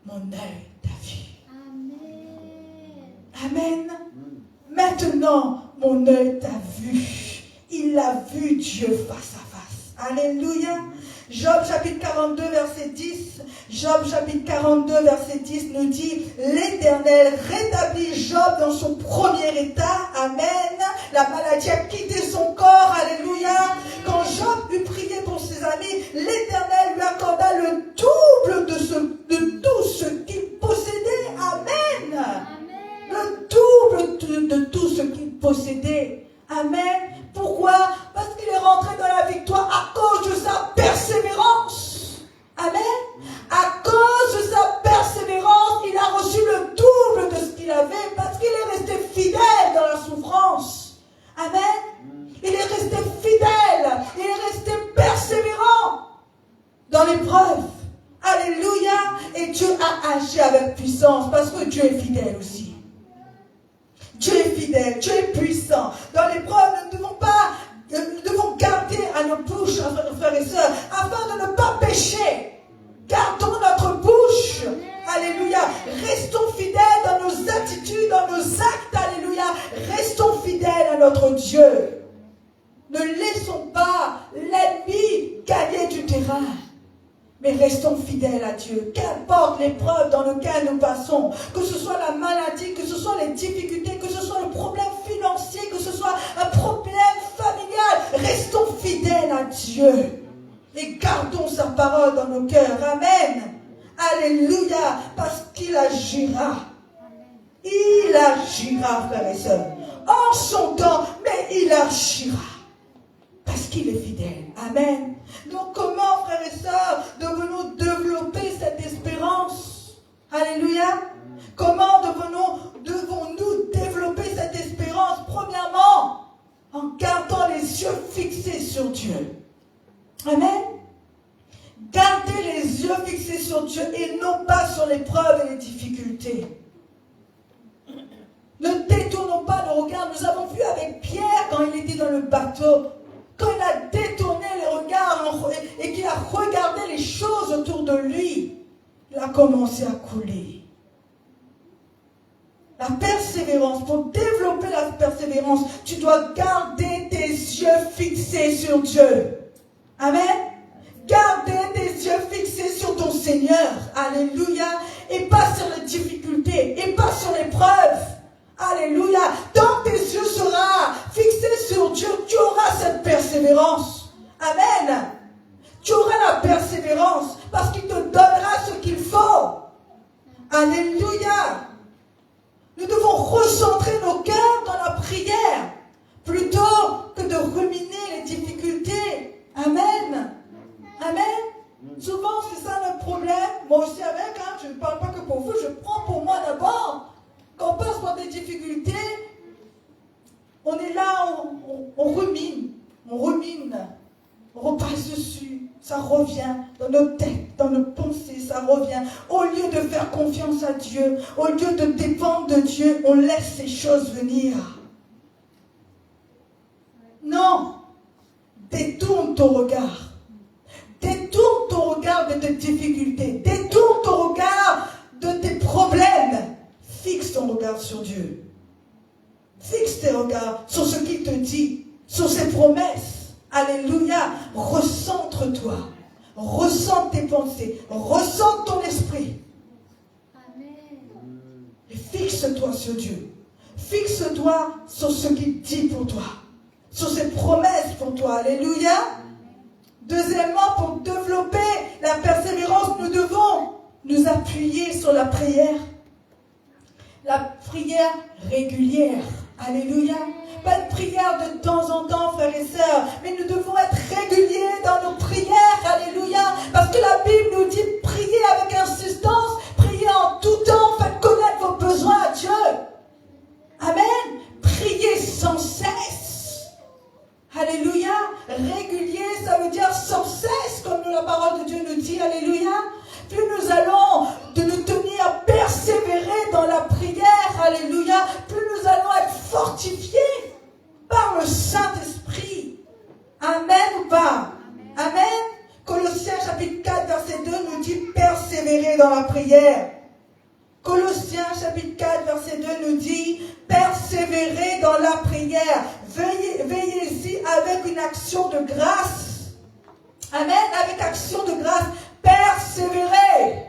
mon œil t'a vu. Amen. Maintenant, mon œil t'a vu. Il a vu Dieu face à face. Alléluia. Job chapitre 42 verset 10. Job chapitre 42 verset 10 nous dit, l'Éternel rétablit Job dans son premier état. Amen. La maladie a quitté son corps. Alléluia. Quand Job eut prié pour ses amis, l'Éternel lui accorda le double de tout ce qu'il possédait. Amen. Le double de tout ce qu'il possédait. Amen. Pourquoi? Parce qu'il est rentré dans la victoire à cause de sa persévérance. Amen. À cause de sa persévérance, il a reçu le double de ce qu'il avait parce qu'il est resté fidèle dans la souffrance. Dieu est fidèle aussi. Dieu est fidèle, Dieu est puissant. Dans l'épreuve, nous devons garder à nos bouches, frères et sœurs, afin de ne pas pécher. Gardons notre bouche. Alléluia. Restons fidèles dans nos attitudes, dans nos actes. Alléluia. Restons fidèles à notre Dieu. Ne laissons pas l'ennemi gagner du terrain. Mais restons fidèles à Dieu. Qu'importe l'épreuve dans laquelle nous passons, que ce soit la maladie, que ce soit les difficultés, que ce soit le problème financier, que ce soit un problème familial, restons fidèles à Dieu. Et gardons sa parole dans nos cœurs. Amen. Alléluia. Parce qu'il agira. Il agira, frères et sœurs. En son temps, mais il agira. Parce qu'il est fidèle. Amen. Donc comment, frères et sœurs, devons-nous développer cette espérance? Alléluia. Comment devons-nous développer cette espérance? Premièrement, en gardant les yeux fixés sur Dieu. Amen. Gardez les yeux fixés sur Dieu et non pas sur l'épreuve et les difficultés. Ne détournons pas le regard. Nous avons vu avec Pierre quand il était dans le bateau. Quand il a détourné les regards et qu'il a regardé les choses autour de lui, il a commencé à couler. La persévérance, pour développer la persévérance, tu dois garder tes yeux fixés sur Dieu. Amen. Gardez tes yeux fixés sur ton Seigneur. Alléluia. Et pas sur les difficultés, et pas sur l'épreuve. Alléluia. Tant tes yeux seront fixés sur Dieu, tu auras cette persévérance. Amen. Tu auras la persévérance parce qu'il te donnera ce qu'il faut. Alléluia. Nous devons recentrer nos cœurs dans la prière plutôt que de ruminer les difficultés. Amen. Amen. Souvent, c'est ça notre problème. Moi aussi avec, je ne parle pas que pour vous, je prends pour moi d'abord. Quand on passe par des difficultés, on est là, on rumine, on repasse dessus, ça revient dans nos têtes, dans nos pensées, ça revient. Au lieu de faire confiance à Dieu, au lieu de dépendre de Dieu, on laisse ces choses venir. Non, détourne ton regard. Détourne ton regard de tes difficultés. Détourne ton regard de tes problèmes. Fixe ton regard sur Dieu. Fixe tes regards sur ce qu'il te dit, sur ses promesses. Alléluia. Recentre-toi. Ressens tes pensées. Ressens ton esprit. Amen. Et fixe-toi sur Dieu. Fixe-toi sur ce qu'il dit pour toi. Sur ses promesses pour toi. Alléluia. Deuxièmement, pour développer la persévérance, nous devons nous appuyer sur la prière. La prière régulière. Alléluia. Pas une prière de temps en temps, frères et sœurs, mais nous devons être réguliers dans nos prières. Alléluia. Parce que la Bible nous dit priez avec insistance, priez en tout temps, faites connaître vos besoins à Dieu. Amen. Priez sans cesse. Alléluia. Régulier, ça veut dire sans cesse, comme la parole de Dieu nous dit. Alléluia. Plus nous allons de nous tenir à persévérer dans la prière, alléluia, plus nous allons être fortifiés par le Saint-Esprit. Amen ou pas? Amen. Colossiens chapitre 4, verset 2 nous dit persévérer dans la prière. Colossiens chapitre 4, verset 2 nous dit persévérer dans la prière. Veillez-y avec une action de grâce. Amen. Avec action de grâce. Persévérer.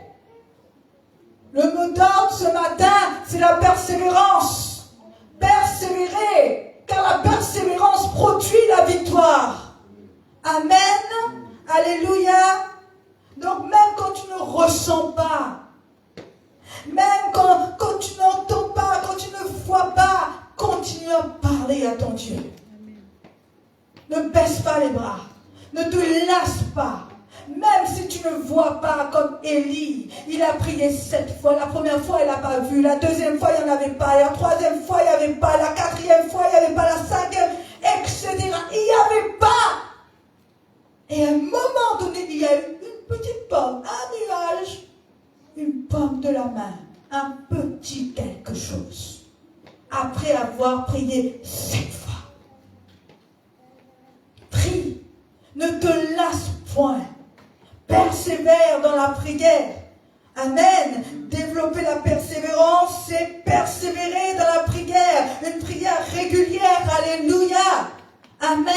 Le mot d'ordre ce matin, c'est la persévérance. Persévérer, car la persévérance produit la victoire. Amen. Alléluia. Donc même quand tu ne ressens pas, même quand tu n'entends pas, quand tu ne vois pas, continue à parler à ton Dieu. Ne baisse pas les bras. Ne te lasse pas. Même si tu ne vois pas comme Élie, il a prié 7 fois. La première fois, il n'a pas vu. La deuxième fois, il n'y en avait pas. La troisième fois, il n'y avait pas. La quatrième fois, il n'y avait pas. La cinquième, etc. Il n'y avait pas. Et à un moment donné, il y a eu une petite pomme, un nuage, une pomme de la main. un petit quelque chose après avoir prié 7 fois. Prie, ne te lasse point, persévère dans la prière. Amen. Développer la persévérance, c'est persévérer dans la prière, une prière régulière. Alléluia. Amen.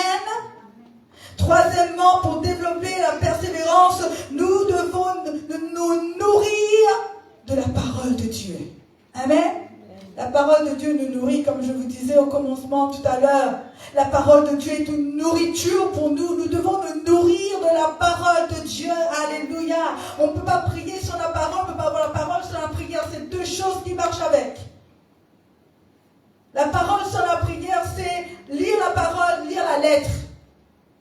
Troisièmement, pour développer la persévérance, nous devons nous nourrir de la parole de Dieu. Amen. La parole de Dieu nous nourrit, comme je vous disais au commencement tout à l'heure. La parole de Dieu est une nourriture pour nous. Nous devons nous nourrir de la parole de Dieu. Alléluia. On ne peut pas prier sans la parole, on ne peut pas avoir la parole sans la prière. C'est deux choses qui marchent avec. La parole sans la prière, c'est lire la parole, lire la lettre.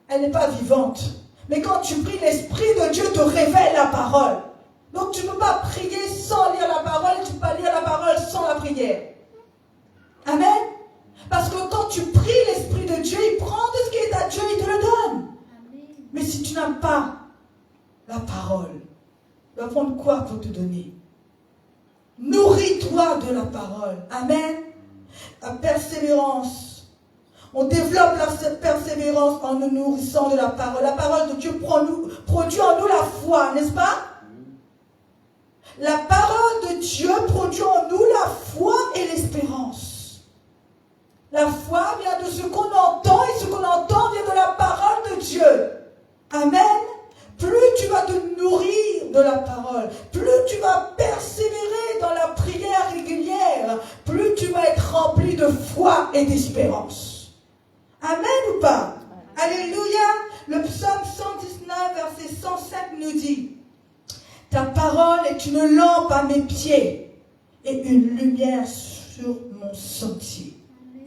Elle n'est pas vivante. Mais quand tu pries, l'Esprit de Dieu te révèle la parole. Donc tu ne peux pas prier sans lire la parole et tu ne peux pas lire la parole sans la prière. Amen. Parce que quand tu pries l'Esprit de Dieu, il prend de ce qui est à Dieu, il te le donne. Amen. Mais si tu n'as pas la parole, il va prendre quoi pour te donner? Nourris-toi de la parole. Amen. La persévérance. On développe la persévérance en nous nourrissant de la parole. La parole de Dieu produit en nous la foi, n'est-ce pas? La parole de Dieu produit en nous la foi et l'espérance. La foi vient de ce qu'on entend et ce qu'on entend vient de la parole de Dieu. Amen. Plus tu vas te nourrir de la parole, plus tu vas persévérer dans la prière régulière, plus tu vas être rempli de foi et d'espérance. Amen ou pas? Alléluia. Le psaume 119, verset 105 nous dit: ta parole est une lampe à mes pieds et une lumière sur mon sentier.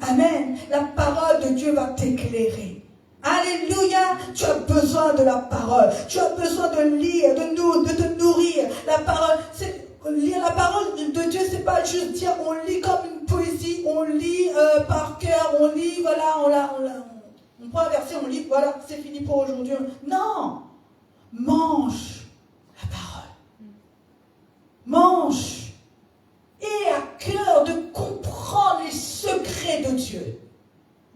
Amen. La parole de Dieu va t'éclairer. Alléluia. Tu as besoin de la parole. Tu as besoin de lire, de te nourrir. La parole, lire la parole de Dieu, c'est pas juste dire on lit comme une poésie, on lit par cœur, on lit, voilà, on prend un verset, on lit, voilà, c'est fini pour aujourd'hui. Non. Mange la parole. Mange. Et à cœur de comprendre les secrets de Dieu.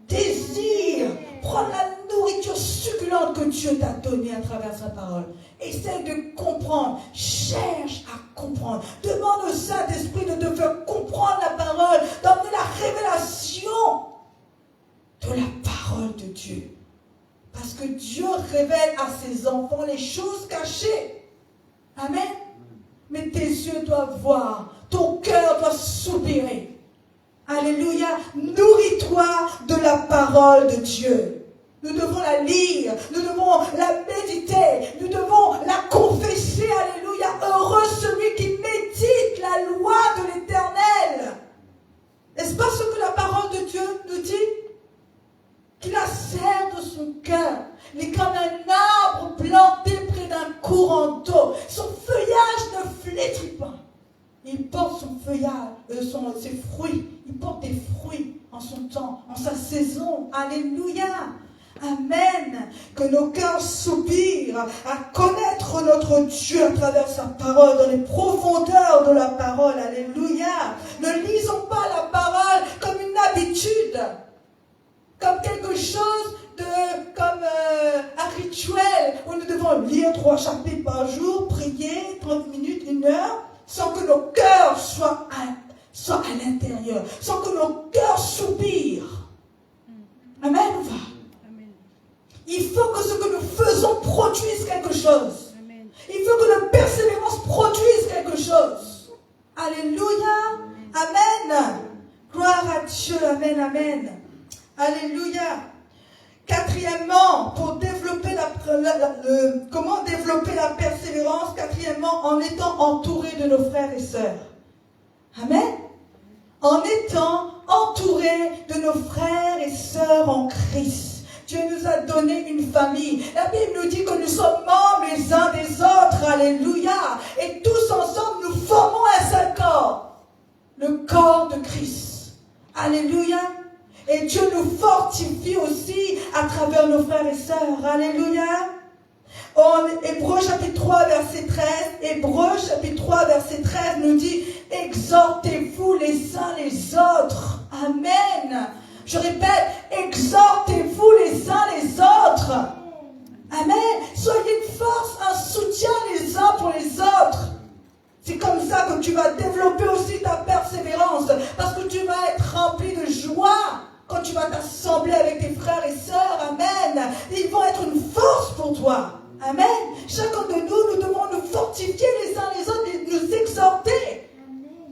Désire prendre la nourriture succulente que Dieu t'a donnée à travers sa parole. Essaie de comprendre. Cherche à comprendre. Demande au Saint-Esprit de te faire comprendre la parole, d'emmener la révélation de la parole de Dieu. Parce que Dieu révèle à ses enfants les choses cachées. Amen. Mais tes yeux doivent voir, ton cœur doit soupirer. Alléluia. Nourris-toi de la parole de Dieu. Nous devons la lire, nous devons la méditer, nous devons la confesser. Alléluia. Heureux celui qui médite la loi de l'Éternel. N'est-ce pas ce que la parole de Dieu nous dit? Qu'il la serre de son cœur. Il est comme un arbre planté près d'un courant d'eau. Son feuillage ne flétrit pas. Il porte son feuillage, ses fruits. Il porte des fruits en son temps, en sa saison. Alléluia. Amen. Que nos cœurs soupirent à connaître notre Dieu à travers sa parole, dans les profondeurs de la parole. Alléluia. Ne lisons pas la parole comme une habitude, comme quelque chose comme un rituel où nous devons lire 3 chapitres par jour, prier 30 minutes, 1 heure, sans que nos cœurs soient à l'intérieur, sans que nos cœurs soupirent. Amen ou pas? Il faut que ce que nous faisons produise quelque chose. Amen. Il faut que notre persévérance produise quelque chose. Alléluia. Amen. Gloire à Dieu. Amen. Amen. Alléluia. Quatrièmement, pour développer comment développer la persévérance? Quatrièmement, en étant entouré de nos frères et sœurs. Amen. En étant entouré de nos frères et sœurs en Christ. Dieu nous a donné une famille. La Bible nous dit que nous sommes membres les uns des autres. Alléluia. Et tous ensemble, nous formons un seul corps. Le corps de Christ. Alléluia. Et Dieu nous fortifie aussi à travers nos frères et sœurs. Alléluia. En Hébreux chapitre 3 verset 13, Hébreux chapitre 3 verset 13 nous dit: exhortez-vous les uns les autres. Amen. Je répète, exhortez-vous les uns les autres. Amen. Soyez une force, un soutien les uns pour les autres. C'est comme ça que tu vas développer aussi ta persévérance. Parce que tu vas être rempli de joie quand tu vas t'assembler avec tes frères et sœurs. Amen. Ils vont être une force pour toi. Amen. Chacun de nous, nous devons nous fortifier les uns les autres et nous exhorter.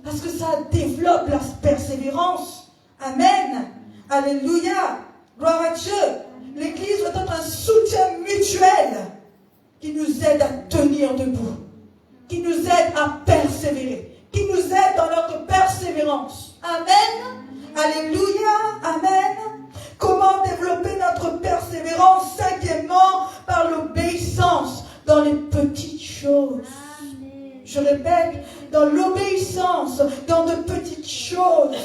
Parce que ça développe la persévérance. Amen. Alléluia. Gloire à Dieu. L'Église doit être un soutien mutuel qui nous aide à tenir debout, qui nous aide à persévérer, qui nous aide dans notre persévérance. Amen. Alléluia. Amen. Comment développer notre persévérance? Cinquièmement, par l'obéissance dans les petites choses. Je répète, dans l'obéissance, dans de petites choses.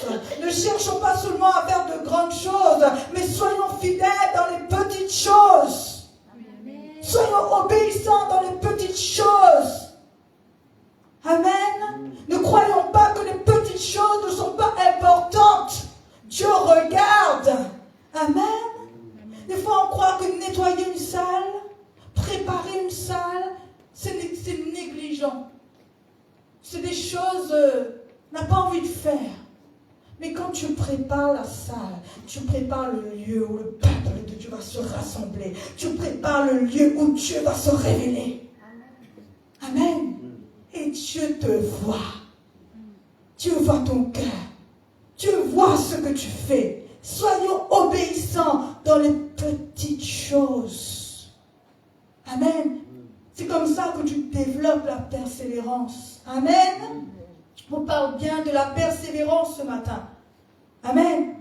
Ne cherchons pas seulement à faire de grandes choses, mais soyons fidèles dans les petites choses. Soyons obéissants dans les petites choses. Amen. Ne croyons pas que les petites choses ne sont pas importantes. Dieu regarde. Amen. Des fois, on croit que nettoyer une salle, préparer une salle, c'est négligent. C'est des choses qu'on n'a pas envie de faire. Mais quand tu prépares la salle, tu prépares le lieu où le peuple de Dieu va se rassembler. Tu prépares le lieu où Dieu va se révéler. Amen. Et Dieu te voit. Dieu voit ton cœur. Dieu voit ce que tu fais. Soyons obéissants dans les petites choses. Amen. C'est comme ça que tu développes la persévérance. Amen. On parle bien de la persévérance ce matin. Amen.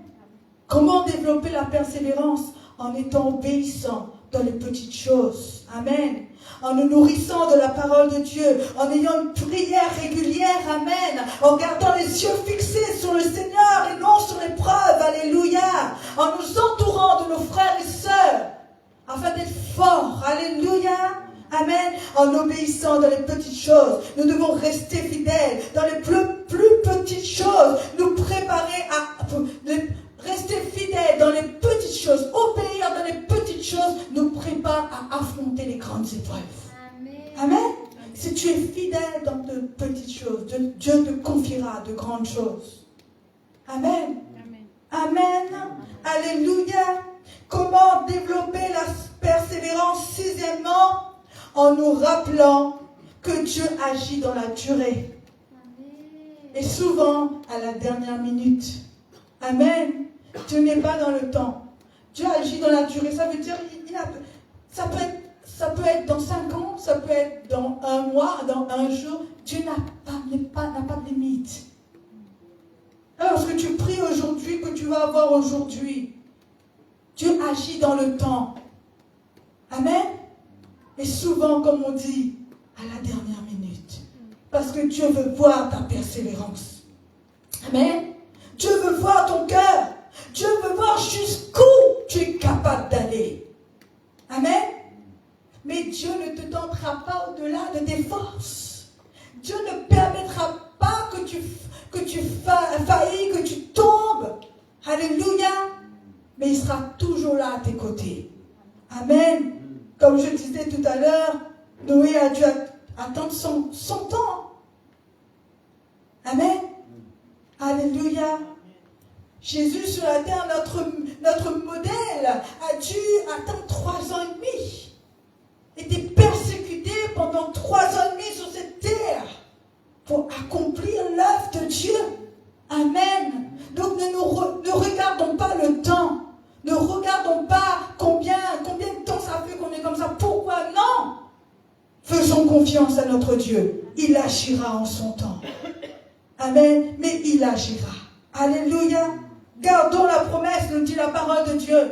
Comment développer la persévérance? En étant obéissant dans les petites choses. Amen. En nous nourrissant de la parole de Dieu, en ayant une prière régulière, amen, en gardant les yeux fixés sur le Seigneur et non sur l'épreuve, alléluia, en nous entourant de nos frères et sœurs, afin d'être forts, alléluia, amen, en obéissant dans les petites choses. Nous devons rester fidèles dans les plus petites choses, nous préparer à rester fidèles dans les petites choses, obéir dans les petites choses, nous prépare à affronter les grandes épreuves. Amen. Si tu es fidèle dans de petites choses, Dieu te confiera de grandes choses. Amen. Amen. Alléluia. Comment développer la persévérance? Sixièmement, en nous rappelant que Dieu agit dans la durée. Et souvent, à la dernière minute. Amen. Dieu n'est pas dans le temps. Dieu agit dans la durée. Ça veut dire, ça peut être dans 5 ans, ça peut être dans 1 mois, dans 1 jour. Dieu n'a pas de limite. Alors, ce que tu pries aujourd'hui, que tu vas avoir aujourd'hui, Dieu agit dans le temps. Amen. Et souvent, comme on dit, à la dernière minute. Parce que Dieu veut voir ta persévérance. Amen. Dieu veut voir ton cœur. Dieu veut voir jusqu'où tu es capable d'aller. Amen. Mais Dieu ne te tentera pas au-delà de tes forces. Dieu ne permettra pas que tu faillis, que tu tombes. Alléluia. Mais il sera toujours là à tes côtés. Amen. Comme je disais tout à l'heure, Noé a dû attendre son temps. Amen. Alléluia. Jésus sur la terre, notre modèle, a dû attendre 3 ans et demi. Était persécuté pendant 3 ans et demi sur cette terre pour accomplir l'œuvre de Dieu. Amen. Donc ne regardons pas le temps. Ne regardons pas combien de temps ça fait qu'on est comme ça. Pourquoi? Non. Faisons confiance à notre Dieu. Il agira en son temps. Amen. Mais il agira. Alléluia. Gardons la promesse, nous dit la parole de Dieu.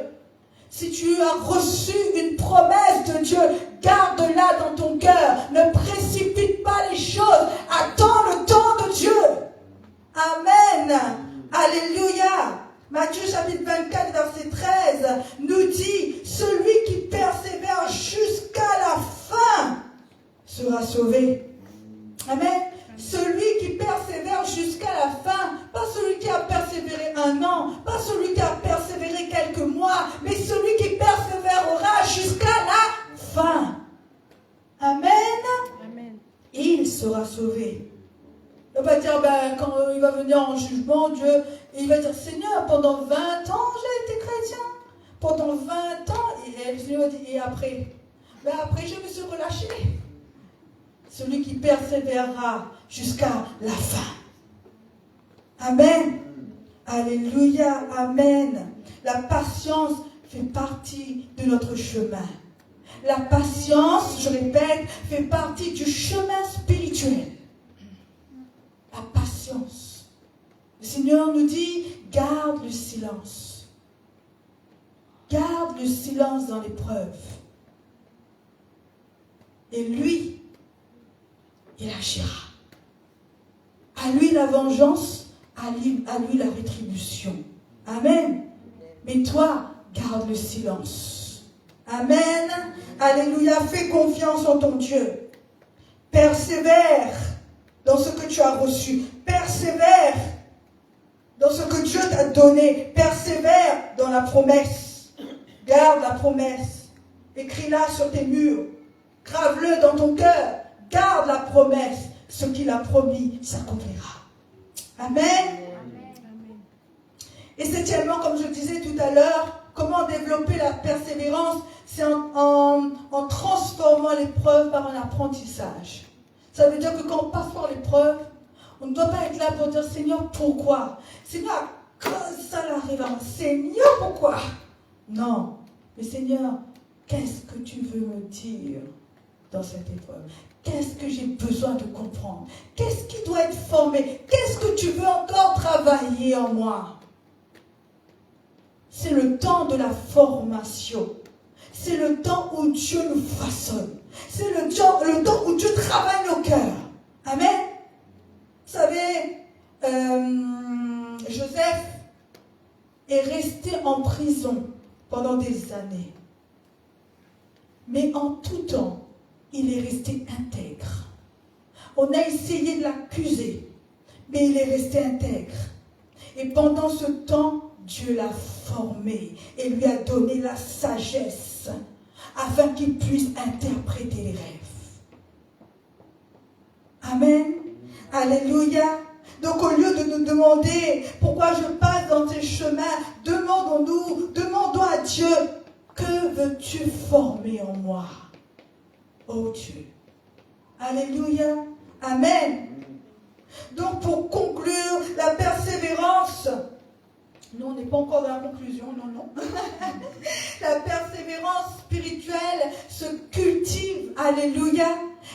Si tu as reçu une promesse de Dieu, garde-la dans ton cœur. Ne précipite pas les choses. Attends le temps de Dieu. Amen. Alléluia. Matthieu chapitre 24, verset 13 nous dit, celui qui persévère jusqu'à la fin sera sauvé. Amen. Celui qui persévère en jugement, Dieu, il va dire, Seigneur, pendant 20 ans, j'ai été chrétien. Pendant 20 ans, et le Seigneur dit, et après? Ben après, je me suis relâché. Celui qui persévérera jusqu'à la fin. Amen. Alléluia. Amen. La patience fait partie de notre chemin. La patience, je répète, fait partie du chemin spirituel. La patience. Le Seigneur nous dit, garde le silence. Garde le silence dans l'épreuve. Et lui, il agira. À lui la vengeance, à lui la rétribution. Amen. Mais toi, garde le silence. Amen. Alléluia. Fais confiance en ton Dieu. Persévère dans ce que tu as reçu. Persévère dans ce que Dieu t'a donné. Persévère dans la promesse. Garde la promesse. Écris-la sur tes murs. Grave-le dans ton cœur. Garde la promesse. Ce qu'il a promis s'accomplira. Amen. Et septièmement, comme je disais tout à l'heure, comment développer la persévérance? C'est en transformant l'épreuve par un apprentissage. Ça veut dire que quand on passe par l'épreuve, on ne doit pas être là pour dire « Seigneur, pourquoi ?» Seigneur, quand ça arrive à moi, Seigneur, pourquoi? Non. Mais Seigneur, qu'est-ce que tu veux me dire dans cette épreuve? Qu'est-ce que j'ai besoin de comprendre? Qu'est-ce qui doit être formé? Qu'est-ce que tu veux encore travailler en moi? C'est le temps de la formation. C'est le temps où Dieu nous façonne. C'est le temps où Dieu travaille nos cœurs. Amen. Vous savez, Joseph est resté en prison pendant des années. Mais en tout temps, il est resté intègre. On a essayé de l'accuser, mais il est resté intègre. Et pendant ce temps, Dieu l'a formé et lui a donné la sagesse afin qu'il puisse interpréter les rêves. Amen. Alléluia. Donc au lieu de nous demander pourquoi je passe dans tes chemins, demandons à Dieu, que veux-tu former en moi? Oh Dieu. Alléluia. Amen. Donc pour conclure, la persévérance, nous on n'est pas encore dans la conclusion, non. La persévérance spirituelle se cultive, alléluia.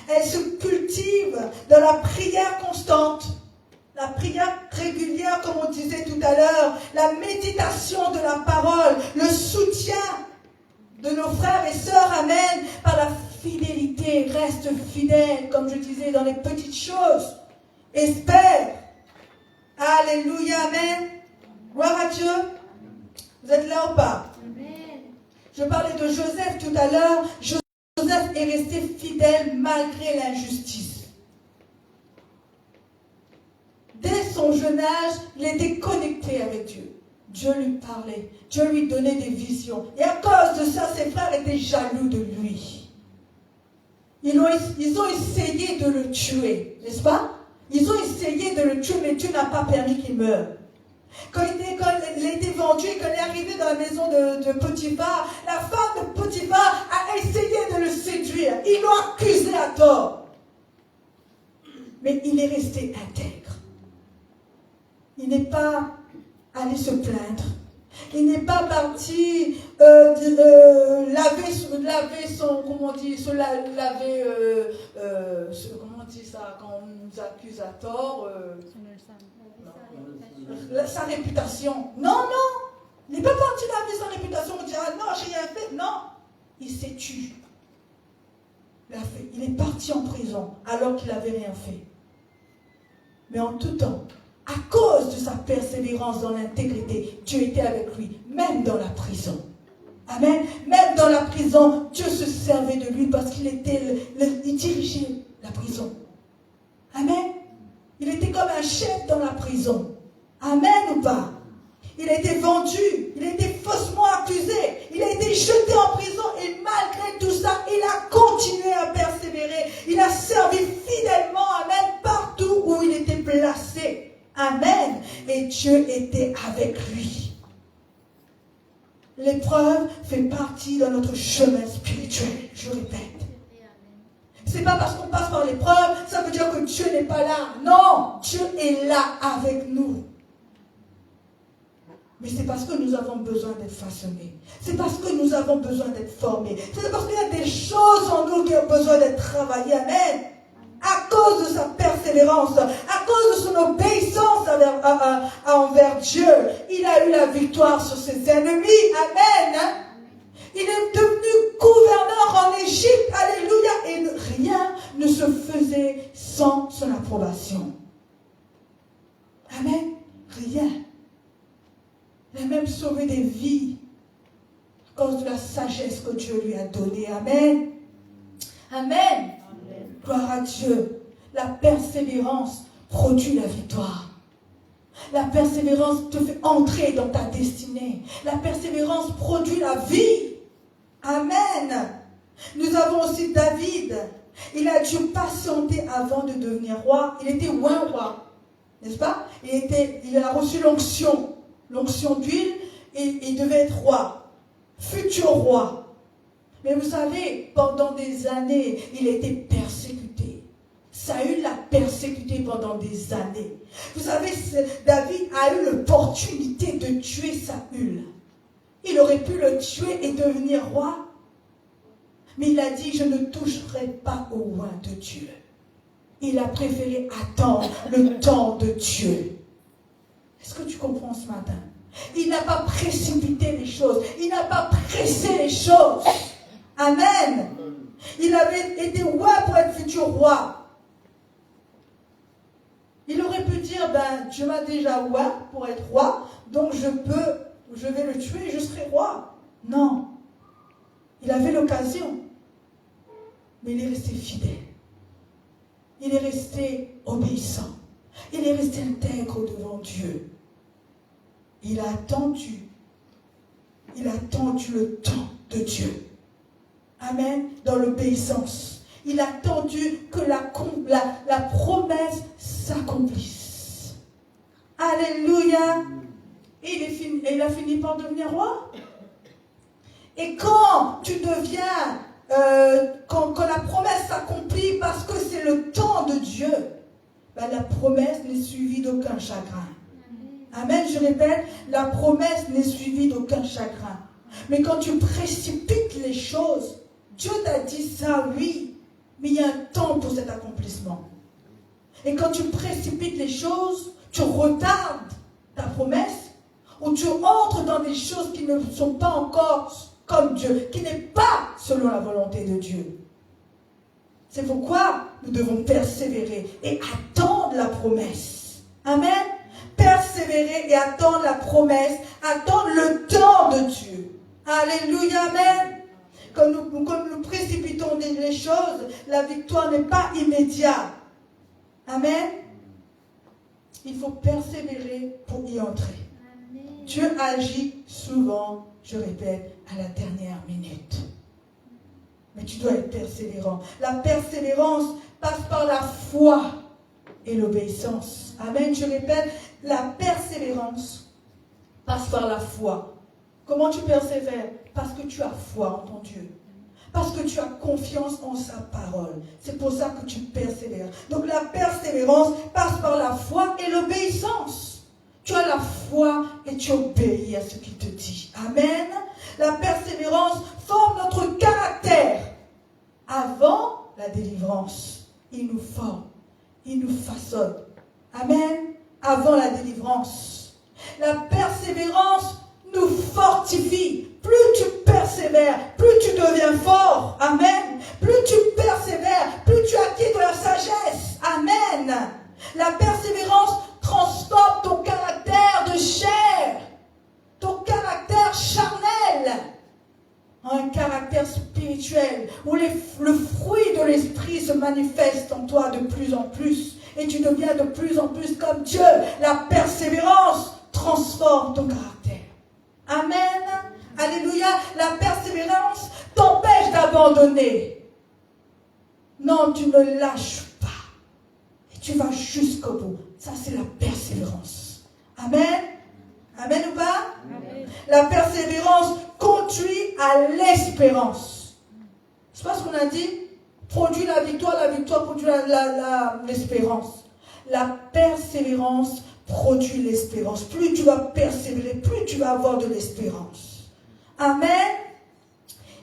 Elle se cultive dans la prière constante, la prière régulière comme on disait tout à l'heure, la méditation de la parole, le soutien de nos frères et sœurs, amen, par la fidélité. Reste fidèle, comme je disais, dans les petites choses. Espère. Alléluia, amen. Gloire à Dieu. Vous êtes là ou pas? Amen. Je parlais de Joseph tout à l'heure. Joseph est resté fidèle malgré l'injustice. Dès son jeune âge, il était connecté avec Dieu. Dieu lui parlait. Dieu lui donnait des visions. Et à cause de ça, ses frères étaient jaloux de lui. Ils ont essayé de le tuer, n'est-ce pas? Ils ont essayé de le tuer, mais Dieu n'a pas permis qu'il meure. Quand il a été vendu et quand il est arrivé dans la maison de Potiphar, la femme de Potiphar a essayé de le séduire. Ils l'ont accusé à tort. Mais il est resté intègre. Il n'est pas allé se plaindre. Il n'est pas parti laver son, comment on dit, comment on dit ça, quand on nous accuse à tort, sa réputation. Non. Il n'est pas parti laver sa réputation pour dire, ah non, j'ai rien fait. Non, il s'est tué. Il est parti en prison alors qu'il n'avait rien fait. Mais en tout temps, à cause de sa persévérance dans l'intégrité, Dieu était avec lui, même dans la prison. Amen. Même dans la prison, Dieu se servait de lui parce qu'il il dirigeait la prison. Amen. Il était comme un chef dans la prison. Amen ou pas? Il a été vendu, il a été faussement accusé, il a été jeté en prison et malgré tout ça, il a continué à persévérer. Il a servi fidèlement, amen, partout où il était placé. Amen. Dieu était avec lui. L'épreuve fait partie de notre chemin spirituel, je répète. C'est pas parce qu'on passe par l'épreuve, ça veut dire que Dieu n'est pas là. Non, Dieu est là avec nous. Mais c'est parce que nous avons besoin d'être façonnés. C'est parce que nous avons besoin d'être formés. C'est parce qu'il y a des choses en nous qui ont besoin d'être travaillées. Amen. À cause de sa persévérance, à cause de son obéissance envers Dieu, il a eu la victoire sur ses ennemis. Amen. Il est devenu gouverneur en Égypte. Alléluia. Et rien ne se faisait sans son approbation. Amen. Rien. Il a même sauvé des vies à cause de la sagesse que Dieu lui a donnée. Amen. Amen. Amen. Gloire à Dieu. La persévérance produit la victoire. La persévérance te fait entrer dans ta destinée. La persévérance produit la vie. Amen. Nous avons aussi David. Il a dû patienter avant de devenir roi. Il était un roi, n'est-ce pas? Il a reçu l'onction d'huile et il devait être roi, futur roi. Mais vous savez, pendant des années, il a été persécuté. Saül l'a persécuté pendant des années. Vous savez, David a eu l'opportunité de tuer Saül. Il aurait pu le tuer et devenir roi. Mais il a dit, je ne toucherai pas au roi de Dieu. Il a préféré attendre le temps de Dieu. Est-ce que tu comprends ce matin? Il n'a pas précipité les choses. Il n'a pas pressé les choses. Amen. Il avait été roi pour être futur roi. Il aurait pu dire, Dieu m'a déjà roi pour être roi, donc je vais le tuer et je serai roi. Non. Il avait l'occasion. Mais il est resté fidèle. Il est resté obéissant. Il est resté intègre devant Dieu. Il a attendu. Il a attendu le temps de Dieu. Amen. Dans l'obéissance. Il a attendu que la promesse s'accomplisse. Alléluia. Et il a fini par devenir roi. Et quand tu deviens, quand la promesse s'accomplit parce que c'est le temps de Dieu, la promesse n'est suivie d'aucun chagrin. Amen, je répète, la promesse n'est suivie d'aucun chagrin. Mais quand tu précipites les choses, Dieu t'a dit ça, oui, mais il y a un temps pour cet accomplissement. Et quand tu précipites les choses, tu retardes ta promesse, ou tu entres dans des choses qui ne sont pas encore comme Dieu, qui n'est pas selon la volonté de Dieu. C'est pourquoi nous devons persévérer et attendre la promesse. Amen. Persévérer et attendre la promesse, attendre le temps de Dieu. Alléluia, amen. Comme nous précipitons les choses, la victoire n'est pas immédiate. Amen. Il faut persévérer pour y entrer. Amen. Dieu agit souvent, je répète, à la dernière minute. Mais tu dois être persévérant. La persévérance passe par la foi et l'obéissance. Amen. Je répète, la persévérance passe par la foi. Comment tu persévères? Parce que tu as foi en ton Dieu. Parce que tu as confiance en sa parole. C'est pour ça que tu persévères. Donc la persévérance passe par la foi et l'obéissance. Tu as la foi et tu obéis à ce qu'il te dit. Amen. La persévérance forme notre caractère. Avant la délivrance, il nous forme, il nous façonne. Amen. Avant la délivrance. La persévérance nous fortifie. Plus tu persévères, plus tu deviens fort. Amen. Plus tu persévères, plus tu acquiers de la sagesse. Amen. La persévérance transforme ton caractère de chair, ton caractère charnel, en un caractère spirituel, où le fruit de l'esprit se manifeste en toi de plus en plus, et tu deviens de plus en plus comme Dieu. La persévérance transforme ton caractère. Amen. Alléluia. La persévérance t'empêche d'abandonner. Non, tu ne lâches pas. Et tu vas jusqu'au bout. Ça, c'est la persévérance. Amen. Amen ou pas? Amen. La persévérance conduit à l'espérance. C'est pas ce qu'on a dit? Produit la victoire produit l'espérance. La persévérance produit l'espérance. Plus tu vas persévérer, plus tu vas avoir de l'espérance. Amen.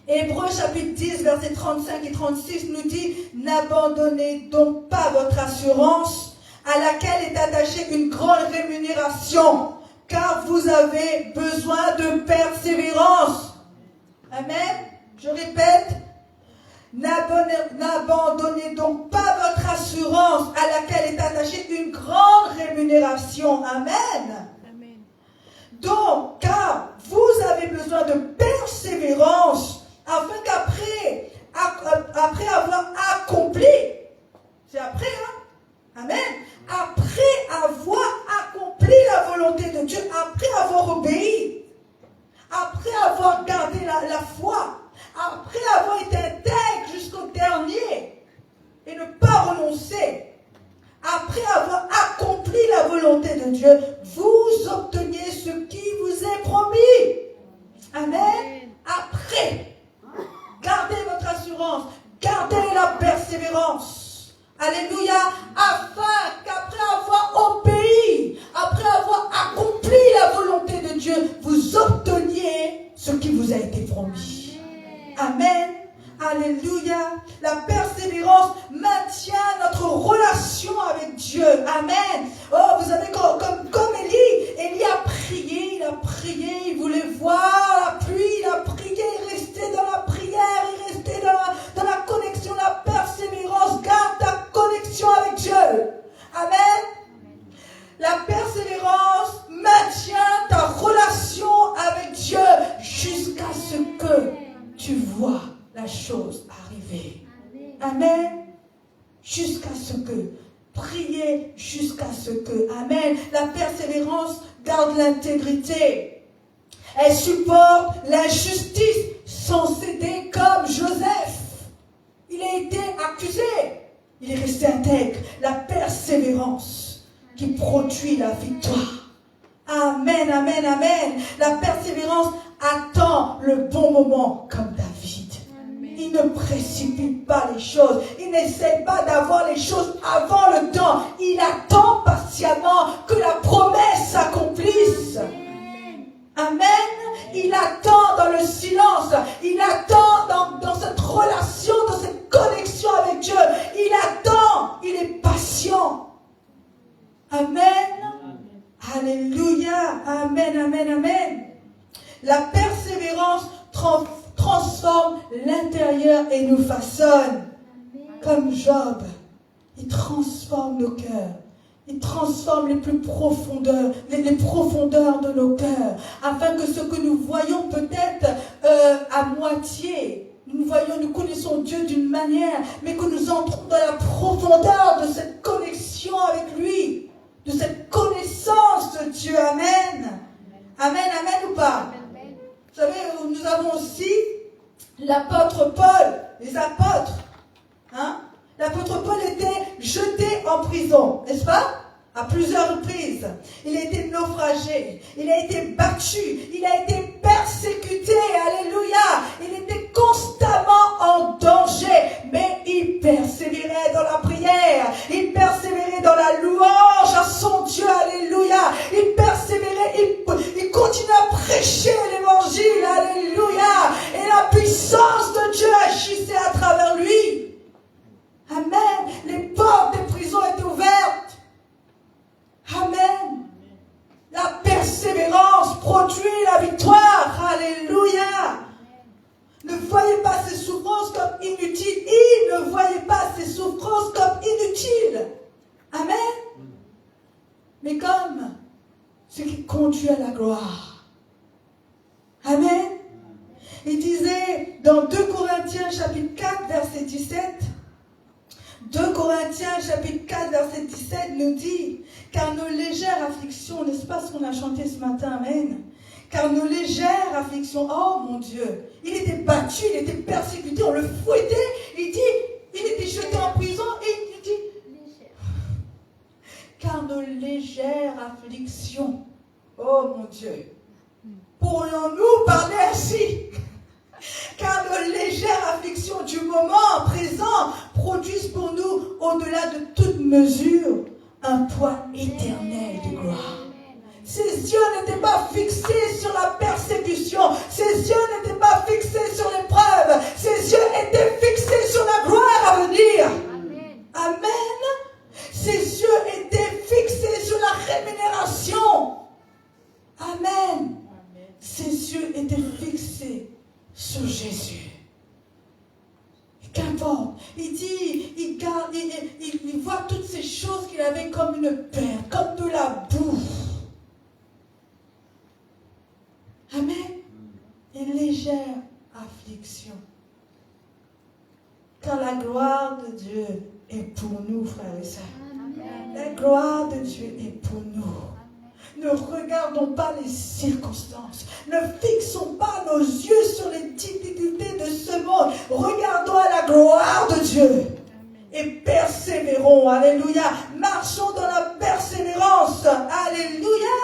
Hébreux chapitre 10, versets 35 et 36 nous dit: n'abandonnez donc pas votre assurance, à laquelle est attachée une grande rémunération, car vous avez besoin de persévérance. Amen. Je répète, n'abandonnez donc pas votre assurance, à laquelle est attachée une grande rémunération. Amen. Amen. Donc, car vous avez besoin de persévérance, afin qu'après avoir accompli, c'est après, hein? Amen. Après avoir accompli la volonté de Dieu, après avoir obéi, après avoir gardé la foi, après avoir été intègre jusqu'au dernier et ne pas renoncer, après avoir accompli la volonté de Dieu, vous obteniez ce qui vous est promis. Amen. Après, gardez votre assurance, gardez la persévérance. Alléluia. Afin qu'après avoir obéi, après avoir accompli la volonté de Dieu, vous obteniez ce qui vous a été promis. Amen. Alléluia. La persévérance maintient notre relation avec Dieu. Amen. Oh, vous savez, comme Élie a prié, il voulait voir la pluie, il a prié, il restait dans la prière, il restait dans la connexion, la persévérance. Garde ta connexion avec Dieu. Amen. La persévérance maintient ta relation avec Dieu jusqu'à ce que tu vois la chose arriver. Amen. Jusqu'à ce que. Priez jusqu'à ce que. Amen. La persévérance garde l'intégrité. Elle supporte l'injustice sans céder comme Joseph. Il a été accusé. Il est resté intègre. La persévérance qui produit la victoire. Amen, amen, amen. La persévérance attend le bon moment comme David. Il ne précipite pas les choses. Il n'essaie pas d'avoir les choses avant le temps. Il attend patiemment que la promesse s'accomplisse. Amen. Il attend dans le silence. Il attend dans cette relation, dans cette connexion avec Dieu. Il attend. Il est patient. Amen. Alléluia. Amen, amen, amen. La persévérance transforme l'intérieur et nous façonne. Comme Job, il transforme nos cœurs. Il transforme les plus profondeurs, les profondeurs de nos cœurs, afin que ce que nous voyons peut-être à moitié, nous connaissons Dieu d'une manière, mais que nous entrons dans la profondeur de cette connexion avec lui, de cette connaissance de Dieu. Amen. Amen, amen ou pas? Vous savez, nous avons aussi l'apôtre Paul, les apôtres. Hein? L'apôtre Paul était jeté en prison, n'est-ce pas? À plusieurs reprises. Il a été naufragé, il a été battu, il a été persécuté, alléluia. Il était constamment en danger, mais il persévérait dans la prière, il persévérait dans la louange à son Dieu, alléluia. Il persévérait, il continuait à prêcher l'évangile, alléluia. Et la puissance de Dieu agissait à travers lui. Amen. Les portes des prisons étaient ouvertes. Amen. La persévérance produit la victoire. Alléluia. Ne voyez pas ces souffrances comme inutiles. Il ne voyait pas ces souffrances comme inutiles. Amen. Mais comme ce qui conduit à la gloire. Amen. Il disait dans 2 Corinthiens chapitre 4 verset 17. 2 Corinthiens chapitre 4 verset 17 nous dit: car nos légères afflictions, n'est-ce pas ce qu'on a chanté ce matin, amen? Car nos légères afflictions, oh mon Dieu, il était battu, il était persécuté, on le fouettait, il dit, il était jeté en prison et il dit, car nos légères afflictions, oh mon Dieu, pourrions-nous parler ainsi? Car nos légères afflictions du moment présent produisent pour nous, au-delà de toute mesure, un poids éternel de gloire. Ses yeux n'étaient pas fixés sur la persécution. Ses yeux n'étaient pas fixés sur l'épreuve. Ses yeux étaient fixés sur la gloire à venir. Amen. Amen. Ses yeux étaient fixés sur la rémunération. Amen. Ses yeux étaient fixés sur Jésus. Qu'importe. Il dit, il garde, il voit toutes ces choses qu'il avait comme une perte, comme de la boue. Amen. Une légère affliction. Car la gloire de Dieu est pour nous, frères et sœurs. La gloire de Dieu est pour nous. Ne regardons pas les circonstances. Ne fixons pas nos yeux sur les difficultés de ce monde. Regardons à la gloire de Dieu. Et persévérons. Alléluia. Marchons dans la persévérance. Alléluia.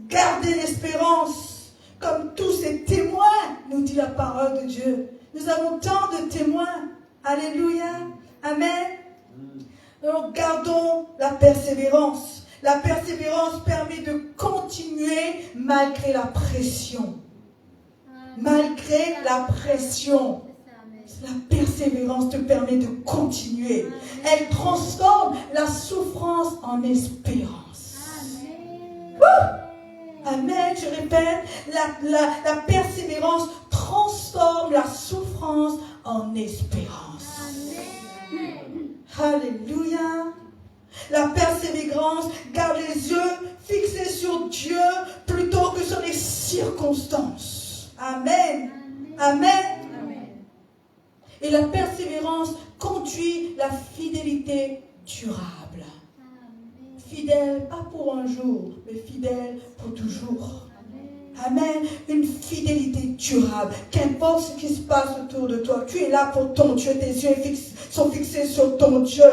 Gardez l'espérance. Comme tous ces témoins, nous dit la parole de Dieu. Nous avons tant de témoins. Alléluia. Amen. Donc gardons la persévérance. La persévérance permet de continuer malgré la pression. Malgré la pression. La persévérance te permet de continuer. Elle transforme la souffrance en espérance. Amen, je répète, la persévérance transforme la souffrance en espérance. Alléluia. La persévérance garde les yeux fixés sur Dieu plutôt que sur les circonstances. Amen. Amen. Et la persévérance conduit la fidélité durable. Fidèle, pas pour un jour, mais fidèle pour toujours. Amen. Une fidélité durable. Qu'importe ce qui se passe autour de toi, tu es là pour ton Dieu. Tes yeux sont fixés sur ton Dieu.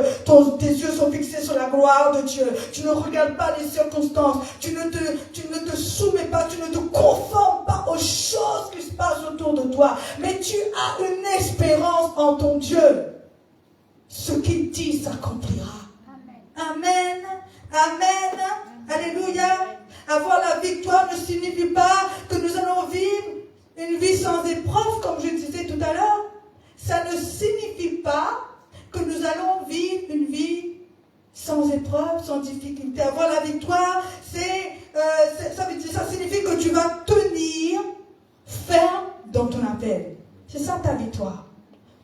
Tes yeux sont fixés sur la gloire de Dieu. Tu ne regardes pas les circonstances. Tu ne te soumets pas. Tu ne te conformes pas aux choses qui se passent autour de toi. Mais tu as une espérance en ton Dieu. Ce qu'il dit s'accomplira. Amen. Amen. Alléluia. Avoir la victoire ne signifie pas que nous allons vivre une vie sans épreuve, comme je disais tout à l'heure. Ça ne signifie pas que nous allons vivre une vie sans épreuve, sans difficulté. Avoir la victoire, ça signifie que tu vas tenir ferme dans ton appel. C'est ça ta victoire.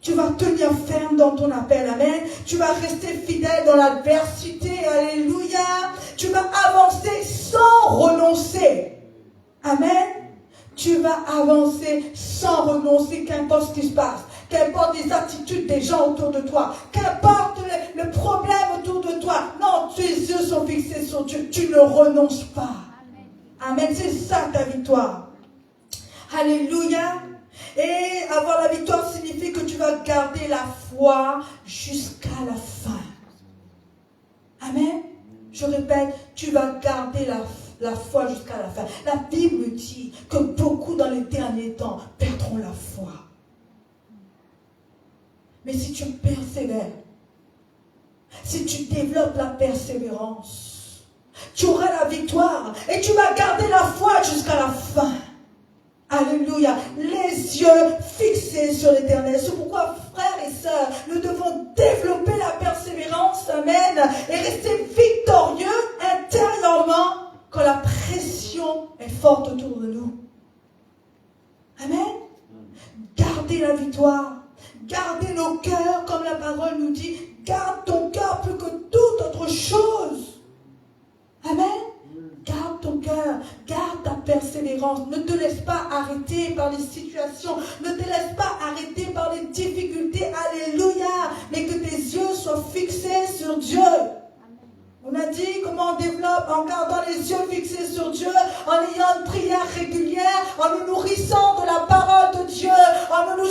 Tu vas tenir ferme dans ton appel, amen. Tu vas rester fidèle dans l'adversité, alléluia. Tu vas avancer sans renoncer, amen. Tu vas avancer sans renoncer, qu'importe ce qui se passe, qu'importe les attitudes des gens autour de toi, qu'importe le problème autour de toi. Non, tes yeux sont fixés sur Dieu, tu ne renonces pas. Amen, c'est ça ta victoire. Alléluia. Et avoir la victoire signifie que tu vas garder la foi jusqu'à la fin. Amen. Je répète, tu vas garder la foi jusqu'à la fin. La Bible dit que beaucoup dans les derniers temps perdront la foi. Mais si tu persévères, si tu développes la persévérance, tu auras la victoire et tu vas garder la foi jusqu'à la fin. Alléluia. Les yeux fixés sur l'Éternel. C'est pourquoi, frères et sœurs, nous devons développer la persévérance, amen, et rester victorieux intérieurement quand la pression est forte autour de nous. Amen. Gardez la victoire. Gardez nos cœurs, comme la parole nous dit. Garde ton cœur plus que toute autre chose. Amen. Garde ton cœur, garde ta persévérance. Ne te laisse pas arrêter par les situations. Ne te laisse pas arrêter par les difficultés. Alléluia. Mais que tes yeux soient fixés sur Dieu. On a dit comment on développe en gardant les yeux fixés sur Dieu, en ayant une prière régulière, en nous nourrissant de la parole de Dieu, en nous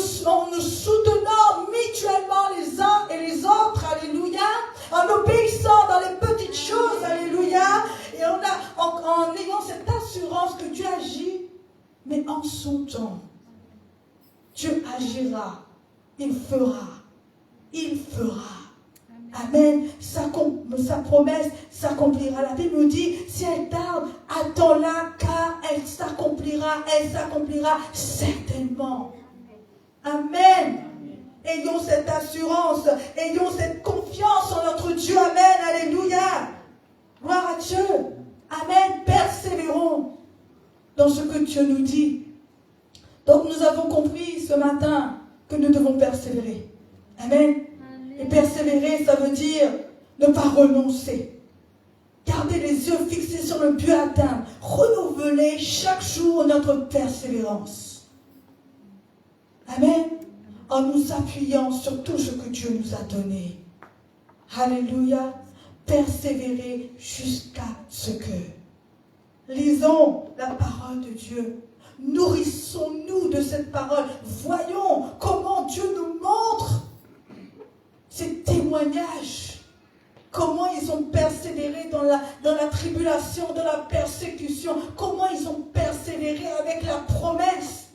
soutenant mutuellement les uns et les autres. Alléluia. En obéissant dans les petites choses. Mais en son temps, Dieu agira, il fera, il fera. Amen. Sa promesse s'accomplira. La Bible nous dit, si elle tarde, attends-la car elle s'accomplira certainement. Amen. Ayons cette assurance, ayons cette confiance en notre Dieu. Amen. Alléluia. Gloire à Dieu. Amen. Persévérons dans ce que Dieu nous dit. Donc nous avons compris ce matin que nous devons persévérer. Amen. Et persévérer, ça veut dire ne pas renoncer. Garder les yeux fixés sur le but à atteindre. Renouveler chaque jour notre persévérance. Amen. En nous appuyant sur tout ce que Dieu nous a donné. Alléluia. Persévérer jusqu'à ce que. Lisons la parole de Dieu. Nourrissons-nous de cette parole. Voyons comment Dieu nous montre ces témoignages. Comment ils ont persévéré dans la tribulation, dans la persécution. Comment ils ont persévéré avec la promesse.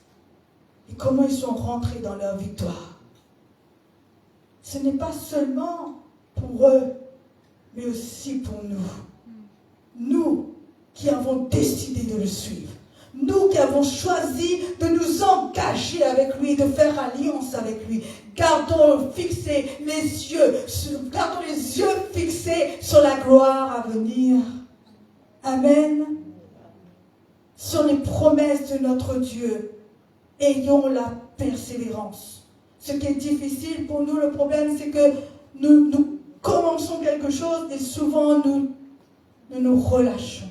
Et comment ils sont rentrés dans leur victoire. Ce n'est pas seulement pour eux, mais aussi pour nous. Nous qui avons décidé de le suivre. Nous qui avons choisi de nous engager avec lui, de faire alliance avec lui. Gardons les yeux fixés sur la gloire à venir. Amen. Sur les promesses de notre Dieu. Ayons la persévérance. Ce qui est difficile pour nous, le problème, c'est que nous commençons quelque chose et souvent nous relâchons.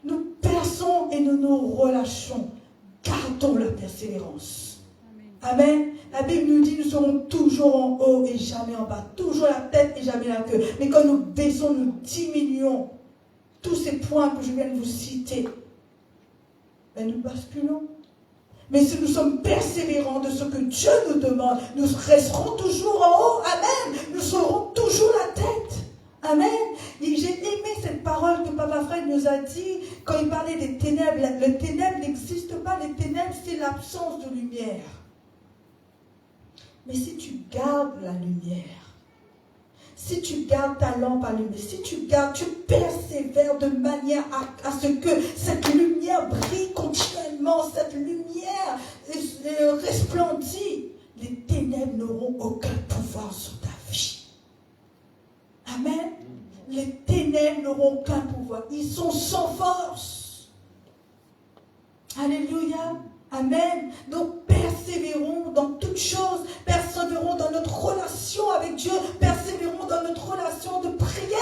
Nous perçons et nous nous relâchons. Gardons la persévérance. Amen. La Bible nous dit nous serons toujours en haut et jamais en bas. Toujours la tête et jamais la queue. Mais quand nous baissons, nous diminuons. Tous ces points que je viens de vous citer, ben nous basculons. Mais si nous sommes persévérants de ce que Dieu nous demande, nous resterons toujours en haut. Amen. Nous serons toujours la tête. Amen. Et j'ai aimé cette parole que Papa Fred nous a dit quand il parlait des ténèbres. Les ténèbres n'existent pas. Les ténèbres, c'est l'absence de lumière. Mais si tu gardes la lumière, si tu gardes ta lampe allumée, si tu persévères de manière à ce que cette lumière brille continuellement, cette lumière resplendit, les ténèbres n'auront aucun pouvoir sur ta vie. Amen. Les ténèbres n'auront aucun pouvoir. Ils sont sans force. Alléluia. Amen. Donc